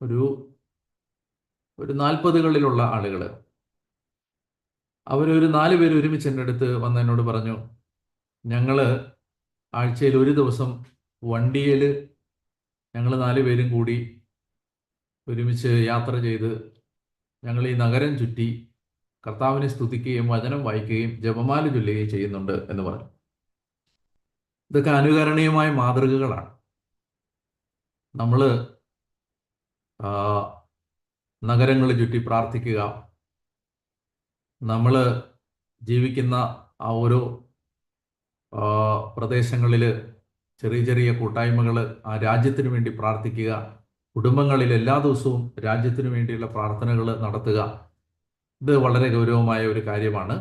ഒരു 40കളിലുള്ള ആളുകൾ. അവരൊരു 4 പേര് ഒരുമിച്ച് എൻ്റെ അടുത്ത് വന്ന് എന്നോട് പറഞ്ഞു, ഞങ്ങൾ ആഴ്ചയിൽ ഒരു ദിവസം വണ്ടിയിൽ ഞങ്ങൾ 4 പേരും കൂടി ഒരുമിച്ച് യാത്ര ചെയ്ത് ഞങ്ങൾ ഈ നഗരം ചുറ്റി കർത്താവിനെ സ്തുതിക്കുകയും വചനം വായിക്കുകയും ജപമാല ചൊല്ലുകയും ചെയ്യുന്നുണ്ട് എന്ന് പറഞ്ഞു. ഇതൊക്കെ അനുകരണീയമായ മാതൃകകളാണ്. നമ്മൾ നഗരങ്ങൾ ചുറ്റി പ്രാർത്ഥിക്കുക, നമ്മൾ ജീവിക്കുന്ന ആ ഓരോ പ്രദേശങ്ങളിൽ ചെറിയ ചെറിയ കൂട്ടായ്മകൾ ആ രാജ്യത്തിന് വേണ്ടി പ്രാർത്ഥിക്കുക, കുടുംബങ്ങളിൽ എല്ലാ ദിവസവും രാജ്യത്തിന് വേണ്ടിയുള്ള പ്രാർത്ഥനകൾ നടത്തുക. ഇത് വളരെ ഗൗരവമായ ഒരു കാര്യമാണ്.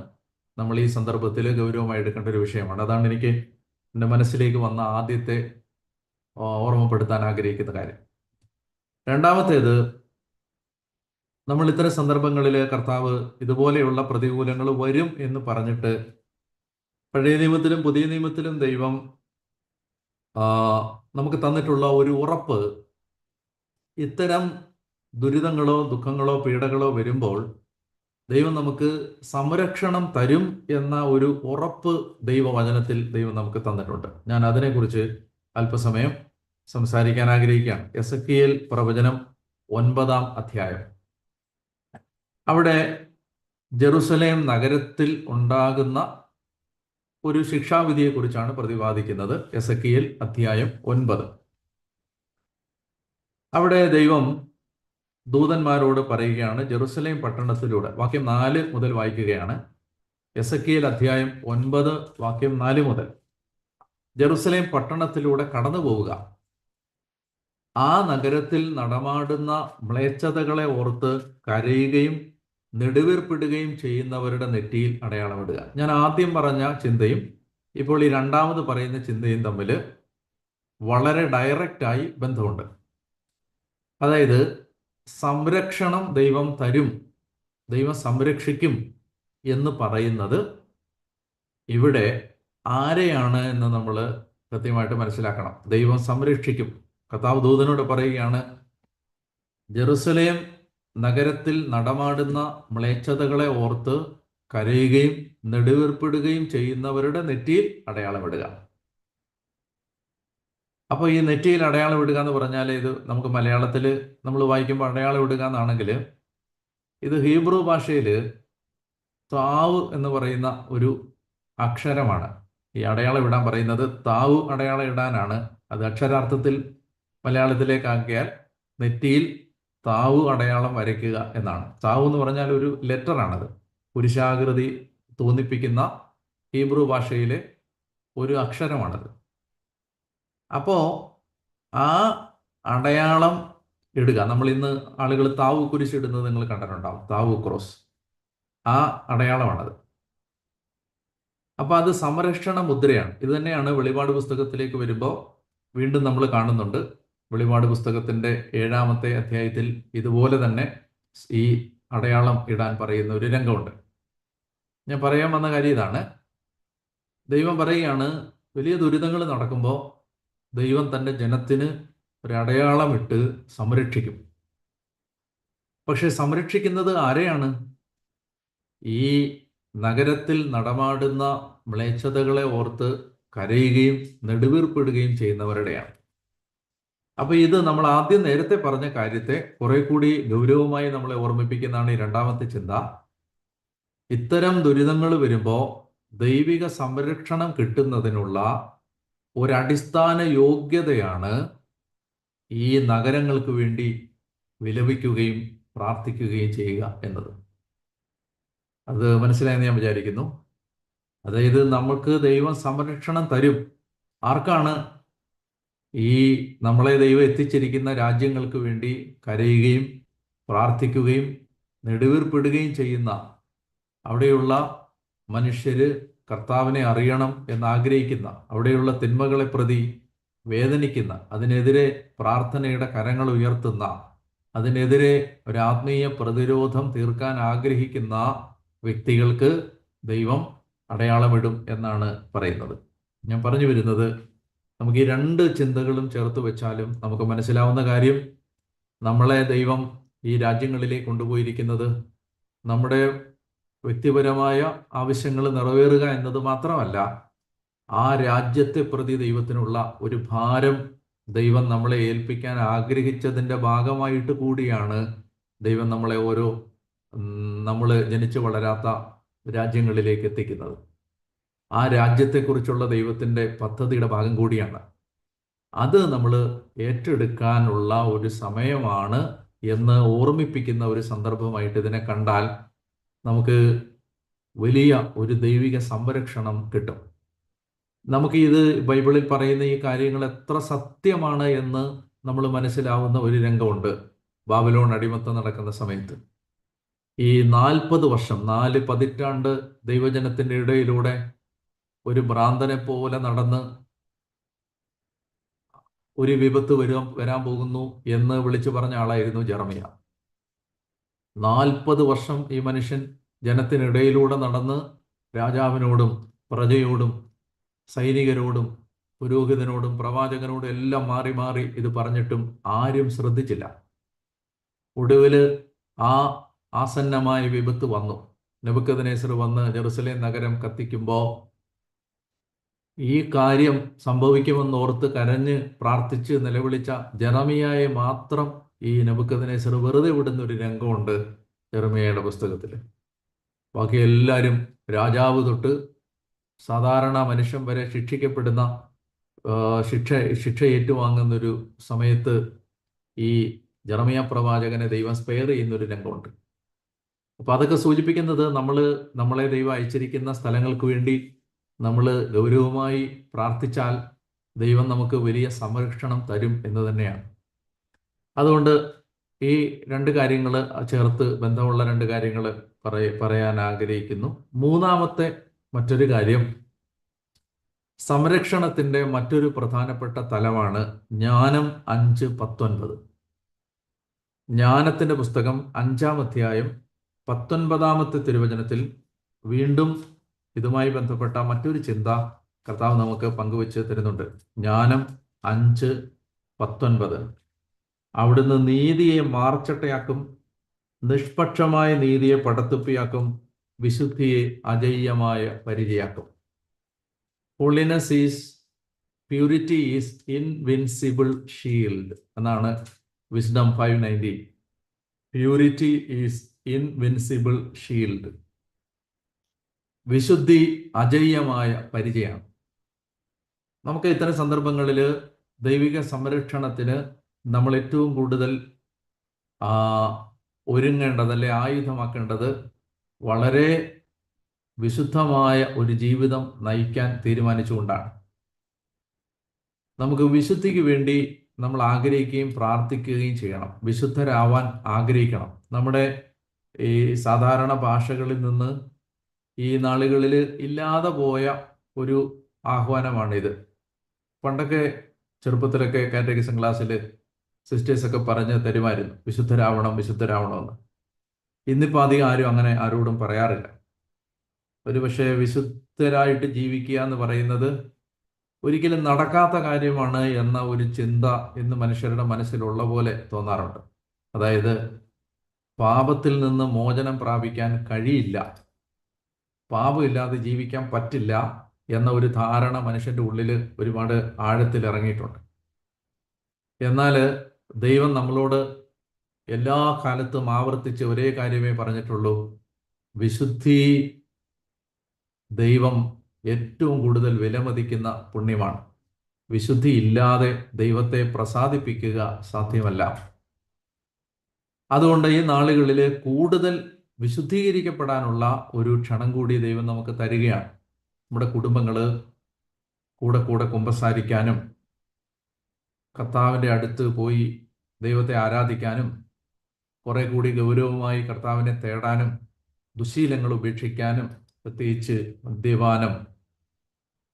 നമ്മൾ ഈ സന്ദർഭത്തിൽ ഗൗരവമായി എടുക്കേണ്ട ഒരു വിഷയമാണ്. അതാണ് എനിക്ക് എൻ്റെ മനസ്സിലേക്ക് വന്ന ആദ്യത്തെ ഓർമ്മപ്പെടുത്താൻ ആഗ്രഹിക്കുന്ന കാര്യം. രണ്ടാമത്തേത്, നമ്മൾ ഇത്തരം സന്ദർഭങ്ങളിൽ കർത്താവ് ഇതുപോലെയുള്ള പ്രതികൂലങ്ങൾ വരും എന്ന് പറഞ്ഞിട്ട് പഴയ നിയമത്തിലും പുതിയ നിയമത്തിലും ദൈവം നമുക്ക് തന്നിട്ടുള്ള ഒരു ഉറപ്പ്, ഇത്തരം ദുരിതങ്ങളോ ദുഃഖങ്ങളോ പീഡകളോ വരുമ്പോൾ ദൈവം നമുക്ക് സംരക്ഷണം തരും എന്ന ഒരു ഉറപ്പ് ദൈവവചനത്തിൽ ദൈവം നമുക്ക് തന്നിട്ടുണ്ട്. ഞാൻ അതിനെക്കുറിച്ച് അല്പസമയം സംസാരിക്കാൻ ആഗ്രഹിക്കുകയാണ്. എസെക്കിയേൽ പ്രവചനം 9-ാം അധ്യായം. അവിടെ ജെറുസലേം നഗരത്തിൽ ഉണ്ടാകുന്ന ഒരു ശിക്ഷാവിധിയെക്കുറിച്ചാണ് പ്രതിപാദിക്കുന്നത്. എസെക്കിയേൽ അധ്യായം 9. അവിടെ ദൈവം ദൂതന്മാരോട് പറയുകയാണ്, ജെറുസലേം പട്ടണത്തിലൂടെ, വാക്യം 4 മുതൽ വായിക്കുകയാണ്. എസെക്കിയേൽ അധ്യായം 9 വാക്യം 4 മുതൽ. ജെറുസലേം പട്ടണത്തിലൂടെ കടന്നു പോവുക, ആ നഗരത്തിൽ നടമാടുന്ന മ്ലേച്ഛതകളെ ഓർത്ത് കരയുകയും നെടുവീർപ്പിടുകയും ചെയ്യുന്നവരുടെ നെറ്റിയിൽ അടയാളമിടുക. ഞാൻ ആദ്യം പറഞ്ഞ ചിന്തയും ഇപ്പോൾ ഈ രണ്ടാമത് പറയുന്ന ചിന്തയും തമ്മിൽ വളരെ ഡയറക്റ്റായി ബന്ധമുണ്ട്. അതായത് സംരക്ഷണം ദൈവം തരും, ദൈവം സംരക്ഷിക്കും എന്ന് പറയുന്നത് ഇവിടെ ആരെയാണ് എന്ന് നമ്മൾ കൃത്യമായിട്ട് മനസ്സിലാക്കണം. ദൈവം സംരക്ഷിക്കും. കർത്താവ് ദൂതനോട് പറയുകയാണ്, ജെറുസലേം നഗരത്തിൽ നടമാടുന്ന മ്ലേച്ഛതകളെ ഓർത്ത് കരയുകയും നെടുവീർപ്പിടുകയും ചെയ്യുന്നവരുടെ നെറ്റിയിൽ അടയാളമിടുക. അപ്പോൾ ഈ നെറ്റിയിൽ അടയാളം ഇടുക എന്ന് പറഞ്ഞാൽ ഇത് നമുക്ക് മലയാളത്തിൽ നമ്മൾ വായിക്കുമ്പോൾ അടയാളം ഇടുക എന്നാണെങ്കിൽ ഇത് ഹീബ്രു ഭാഷയിൽ താവ് എന്ന് പറയുന്ന ഒരു അക്ഷരമാണ്. ഈ അടയാളം ഇടാൻ പറയുന്നത് താവ് അടയാളം ഇടാനാണ്. അത് അക്ഷരാർത്ഥത്തിൽ മലയാളത്തിലേക്കാക്കിയാൽ നെറ്റിയിൽ താവ് അടയാളം വരയ്ക്കുക എന്നാണ്. താവ് എന്ന് പറഞ്ഞാൽ ഒരു ലെറ്ററാണത്. പുരുഷാകൃതി തോന്നിപ്പിക്കുന്ന ഹീബ്രു ഭാഷയിലെ ഒരു അക്ഷരമാണത്. അപ്പോൾ ആ അടയാളം ഇടുക, നമ്മൾ ഇന്ന് ആളുകൾ താവ് കുരിശിടുന്നത് നിങ്ങൾ കണ്ടിട്ടുണ്ടാവും, താവ് ക്രോസ്, ആ അടയാളമാണത്. അപ്പോൾ അത് സംരക്ഷണ മുദ്രയാണ്. ഇത് തന്നെയാണ് വെളിപാട് പുസ്തകത്തിലേക്ക് വരുമ്പോൾ വീണ്ടും നമ്മൾ കാണുന്നുണ്ട്. വെളിപാട് പുസ്തകത്തിൻ്റെ 7-ാമത്തെ അധ്യായത്തിൽ ഇതുപോലെ തന്നെ ഈ അടയാളം ഇടാൻ പറയുന്ന ഒരു രംഗമുണ്ട്. ഞാൻ പറയാൻ വന്ന കാര്യം ഇതാണ്. ദൈവം പറയുകയാണ്, വലിയ ദുരിതങ്ങൾ നടക്കുമ്പോൾ ദൈവം തൻ്റെ ജനത്തിന് ഒരു അടയാളം ഇട്ട് സംരക്ഷിക്കും. പക്ഷെ സംരക്ഷിക്കുന്നത് ആരെയാണ്? ഈ നഗരത്തിൽ നടമാടുന്ന മ്ലേച്ഛതകളെ ഓർത്ത് കരയുകയും നെടുവീർപ്പിടുകയും ചെയ്യുന്നവരുടെയാണ്. അപ്പൊ ഇത് നമ്മൾ ആദ്യം നേരത്തെ പറഞ്ഞ കാര്യത്തെ കുറെ കൂടി ഗൗരവമായി നമ്മളെ ഓർമ്മിപ്പിക്കുന്നതാണ് ഈ രണ്ടാമത്തെ ചിന്ത. ഇത്തരം ദുരിതങ്ങൾ വരുമ്പോൾ ദൈവിക സംരക്ഷണം കിട്ടുന്നതിനുള്ള ഒരടിസ്ഥാന യോഗ്യതയാണ് ഈ നഗരങ്ങൾക്ക് വേണ്ടി വിലപിക്കുകയും പ്രാർത്ഥിക്കുകയും ചെയ്യുക എന്നത്. അത് മനസ്സിലായെന്ന് ഞാൻ വിചാരിക്കുന്നു. അതായത് നമുക്ക് ദൈവം സംരക്ഷണം തരും. ആർക്കാണ്? ഈ നമ്മളെ ദൈവം എത്തിച്ചിരിക്കുന്ന രാജ്യങ്ങൾക്ക് വേണ്ടി കരയുകയും പ്രാർത്ഥിക്കുകയും നെടുവീർപ്പിടുകയും ചെയ്യുന്ന അവിടെയുള്ള മനുഷ്യര് കർത്താവിനെ അറിയണം എന്നാഗ്രഹിക്കുന്ന, അവിടെയുള്ള തിന്മകളെ പ്രതി വേദനിക്കുന്ന, അതിനെതിരെ പ്രാർത്ഥനയുടെ കരങ്ങൾ ഉയർത്തുന്ന, അതിനെതിരെ ഒരു ആത്മീയ പ്രതിരോധം തീർക്കാൻ ആഗ്രഹിക്കുന്ന വ്യക്തികൾക്ക് ദൈവം അടയാളമിടും എന്നാണ് പറയുന്നത്. ഞാൻ പറഞ്ഞു വരുന്നത്, നമുക്ക് ഈ രണ്ട് ചിന്തകളും ചേർത്ത് വെച്ചാലും നമുക്ക് മനസ്സിലാവുന്ന കാര്യം, നമ്മളെ ദൈവം ഈ രാജ്യങ്ങളിലേക്ക് കൊണ്ടുപോയിരിക്കുന്നത് നമ്മുടെ വ്യക്തിപരമായ ആവശ്യങ്ങൾ നിറവേറുക എന്നത് മാത്രമല്ല, ആ രാജ്യത്തെ പ്രതി ദൈവത്തിനുള്ള ഒരു ഭാരം ദൈവം നമ്മളെ ഏൽപ്പിക്കാൻ ആഗ്രഹിച്ചതിൻ്റെ ഭാഗമായിട്ട് കൂടിയാണ് ദൈവം നമ്മളെ ഓരോ നമ്മൾ ജനിച്ചു വളരാത്ത രാജ്യങ്ങളിലേക്ക് എത്തിക്കുന്നത്. ആ രാജ്യത്തെക്കുറിച്ചുള്ള ദൈവത്തിൻ്റെ പദ്ധതിയുടെ ഭാഗം കൂടിയാണ്. അത് നമ്മൾ ഏറ്റെടുക്കാനുള്ള ഒരു സമയമാണ് എന്ന് ഓർമ്മിപ്പിക്കുന്ന ഒരു സന്ദർഭമായിട്ട് ഇതിനെ കണ്ടാൽ നമുക്ക് വലിയ ഒരു ദൈവിക സംരക്ഷണം കിട്ടും. നമുക്ക് ഇത് ബൈബിളിൽ പറയുന്ന ഈ കാര്യങ്ങൾ എത്ര സത്യമാണ് എന്ന് നമ്മൾ മനസ്സിലാവുന്ന ഒരു രംഗമുണ്ട്. ബാബിലോൺ അടിമത്തം നടക്കുന്ന സമയത്ത് ഈ 40 വർഷം 4 പതിറ്റാണ്ട് ദൈവജനത്തിൻ്റെ ഇടയിലൂടെ ഒരു ഭ്രാന്തനെ പോലെ നടന്ന് ഒരു വിപത്ത് വരാൻ പോകുന്നു എന്ന് വിളിച്ചു പറഞ്ഞ ആളായിരുന്നു ജെറമിയ. 40 വർഷം ഈ മനുഷ്യൻ ജനത്തിനിടയിലൂടെ നടന്ന് രാജാവിനോടും പ്രജയോടും സൈനികരോടും പുരോഹിതനോടും പ്രവാചകനോടും എല്ലാം മാറി മാറി ഇത് പറഞ്ഞിട്ടും ആരും ശ്രദ്ധിച്ചില്ല. ഒടുവിൽ ആ ആസന്നമായ വിപത്ത് വന്നു. നെബൂഖദ്നേസർ വന്ന് ജെറുസലേം നഗരം കത്തിക്കുമ്പോൾ ഈ കാര്യം സംഭവിക്കുമെന്നോർത്ത് കരഞ്ഞ് പ്രാർത്ഥിച്ച് നിലവിളിച്ച ജെറമിയായെ മാത്രം ഈ നെബൂഖദ്നേസർ വെറുതെ വിടുന്ന ഒരു രംഗമുണ്ട് ജെറമിയയുടെ പുസ്തകത്തിൽ. ബാക്കി എല്ലാവരും, രാജാവ് തൊട്ട് സാധാരണ മനുഷ്യൻ വരെ ശിക്ഷിക്കപ്പെടുന്ന ശിക്ഷ ഏറ്റുവാങ്ങുന്നൊരു സമയത്ത് ഈ ജെറമിയ പ്രവാചകനെ ദൈവം സ്പെയർ ചെയ്യുന്നൊരു രംഗമുണ്ട്. അപ്പം അതൊക്കെ സൂചിപ്പിക്കുന്നത് നമ്മളെ ദൈവം അയച്ചിരിക്കുന്ന സ്ഥലങ്ങൾക്ക് വേണ്ടി നമ്മൾ ഗൗരവമായി പ്രാർത്ഥിച്ചാൽ ദൈവം നമുക്ക് വലിയ സംരക്ഷണം തരും എന്ന് തന്നെയാണ്. അതുകൊണ്ട് ഈ രണ്ട് കാര്യങ്ങൾ ചേർത്ത് ബന്ധമുള്ള രണ്ട് കാര്യങ്ങൾ പറയാൻ ആഗ്രഹിക്കുന്നു. മൂന്നാമത്തെ മറ്റൊരു കാര്യം, സംരക്ഷണത്തിൻ്റെ മറ്റൊരു പ്രധാനപ്പെട്ട തലമാണ് ജ്ഞാനം 5:19. ജ്ഞാനത്തിൻ്റെ പുസ്തകം 5-ാം അധ്യായം 19-ാമത്തെ തിരുവചനത്തിൽ വീണ്ടും ഇതുമായി ബന്ധപ്പെട്ട മറ്റൊരു ചിന്ത കർത്താവ് നമുക്ക് പങ്കുവെച്ച് തരുന്നുണ്ട്. ജ്ഞാനം 5:19. അവിടുന്ന് നീതിയെ മാർച്ചട്ടയാക്കും, നിഷ്പക്ഷമായ നീതിയെ പടത്തുപ്പിയാക്കും, വിശുദ്ധിയെ അജയ്യമായ പരിചയാക്കും. Holiness is purity is invincible shield എന്നാണ് wisdom 5:19. Purity is invincible shield. വിശുദ്ധി അജയ്യമായ പരിചയമാണ്. നമുക്ക് ഇത്തരം സന്ദർഭങ്ങളിൽ ദൈവിക സംരക്ഷണത്തിന് നമ്മൾ ഏറ്റവും കൂടുതൽ ഒരുങ്ങേണ്ടത്, അല്ലെ ആയുധമാക്കേണ്ടത്, വളരെ വിശുദ്ധമായ ഒരു ജീവിതം നയിക്കാൻ തീരുമാനിച്ചുകൊണ്ടാണ്. നമുക്ക് വിശുദ്ധിക്ക് വേണ്ടി നമ്മൾ ആഗ്രഹിക്കുകയും പ്രാർത്ഥിക്കുകയും ചെയ്യണം. വിശുദ്ധരാവാൻ ആഗ്രഹിക്കണം. നമ്മുടെ ഈ സാധാരണ ഭാഷകളിൽ നിന്ന് ഈ നാളുകളിൽ ഇല്ലാതെ പോയ ഒരു ആഹ്വാനമാണിത്. പണ്ടൊക്കെ ചെറുപ്പത്തിലൊക്കെ കാറ്റഗിസം ക്ലാസ്സിൽ സിസ്റ്റേഴ്സൊക്കെ പറഞ്ഞ് തരുമായിരുന്നു, വിശുദ്ധരാവണം വിശുദ്ധരാവണമെന്ന്. ഇന്നിപ്പോൾ അധികം ആരും അങ്ങനെ ആരോടും പറയാറില്ല. ഒരു പക്ഷേ വിശുദ്ധരായിട്ട് ജീവിക്കുക എന്ന് പറയുന്നത് ഒരിക്കലും നടക്കാത്ത കാര്യമാണ് എന്ന ഒരു ചിന്ത ഇന്ന് മനുഷ്യരുടെ മനസ്സിലുള്ള പോലെ തോന്നാറുണ്ട്. അതായത് പാപത്തിൽ നിന്ന് മോചനം പ്രാപിക്കാൻ കഴിയില്ല, പാപമില്ലാതെ ജീവിക്കാൻ പറ്റില്ല എന്ന ഒരു ധാരണ മനുഷ്യൻ്റെ ഉള്ളിൽ ഒരുപാട് ആഴത്തിൽ ഇറങ്ങിയിട്ടുണ്ട്. എന്നാൽ ദൈവം നമ്മളോട് എല്ലാ കാലത്തും ആവർത്തിച്ച് ഒരേ കാര്യമേ പറഞ്ഞിട്ടുള്ളൂ: വിശുദ്ധി ദൈവം ഏറ്റവും കൂടുതൽ വിലമതിക്കുന്ന പുണ്യമാണ്. വിശുദ്ധി ഇല്ലാതെ ദൈവത്തെ പ്രസാദിപ്പിക്കുക സാധ്യമല്ല. അതുകൊണ്ട് ഈ നാളുകളിൽ കൂടുതൽ വിശുദ്ധീകരിക്കപ്പെടാനുള്ള ഒരു ക്ഷണം കൂടി ദൈവം നമുക്ക് തരികയാണ്. നമ്മുടെ കുടുംബങ്ങൾ കൂടെ കൂടെ കുമ്പസാരിക്കാനും കർത്താവിൻ്റെ അടുത്ത് പോയി ദൈവത്തെ ആരാധിക്കാനും കുറെ കൂടി ഗൗരവമായി കർത്താവിനെ തേടാനും ദുശീലങ്ങൾ ഉപേക്ഷിക്കാനും, പ്രത്യേകിച്ച് മദ്യപാനം,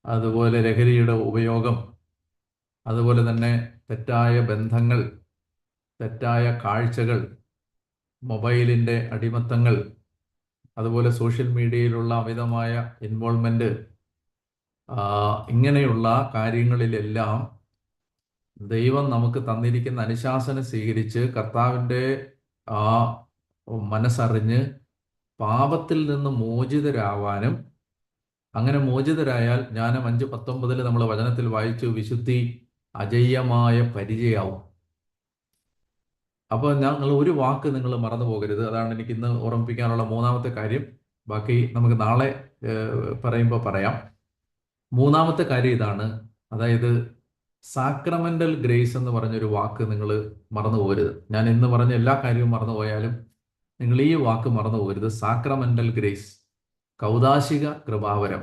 അതുപോലെ ലഹരിയുടെ ഉപയോഗം, അതുപോലെ തന്നെ തെറ്റായ ബന്ധങ്ങൾ, തെറ്റായ കാഴ്ചകൾ, മൊബൈലിൻ്റെ അടിമത്തങ്ങൾ, അതുപോലെ സോഷ്യൽ മീഡിയയിലുള്ള അമിതമായ ഇൻവോൾവ്മെൻറ്റ്, ഇങ്ങനെയുള്ള കാര്യങ്ങളിലെല്ലാം ദൈവം നമുക്ക് തന്നിരിക്കുന്ന അനുശാസനം സ്വീകരിച്ച് കർത്താവിൻ്റെ ആ മനസ്സറിഞ്ഞ് പാപത്തിൽ നിന്ന് മോചിതരാവാനും, അങ്ങനെ മോചിതരായാൽ ജ്ഞാനം 5:19 നമ്മൾ വചനത്തിൽ വായിച്ചു, വിശുദ്ധി അജയ്യമായ പരിചയമാവും. അപ്പോൾ ഞങ്ങൾ ഒരു വാക്ക് നിങ്ങൾ മറന്നു പോകരുത്. അതാണ് എനിക്ക് ഇന്ന് ഓർമ്മിപ്പിക്കാനുള്ള മൂന്നാമത്തെ കാര്യം. ബാക്കി നമുക്ക് നാളെ പറയുമ്പോൾ പറയാം. മൂന്നാമത്തെ കാര്യം ഇതാണ്, അതായത് സാക്രമെൻ്റൽ ഗ്രേസ് എന്ന് പറഞ്ഞൊരു വാക്ക് നിങ്ങൾ മറന്നു പോകരുത്. ഞാൻ ഇന്ന് പറഞ്ഞ എല്ലാ കാര്യവും മറന്നു പോയാലും നിങ്ങൾ ഈ വാക്ക് മറന്നു പോകരുത്. സാക്രമെൻ്റൽ ഗ്രേസ്, കൗദാശിക കൃപാവരം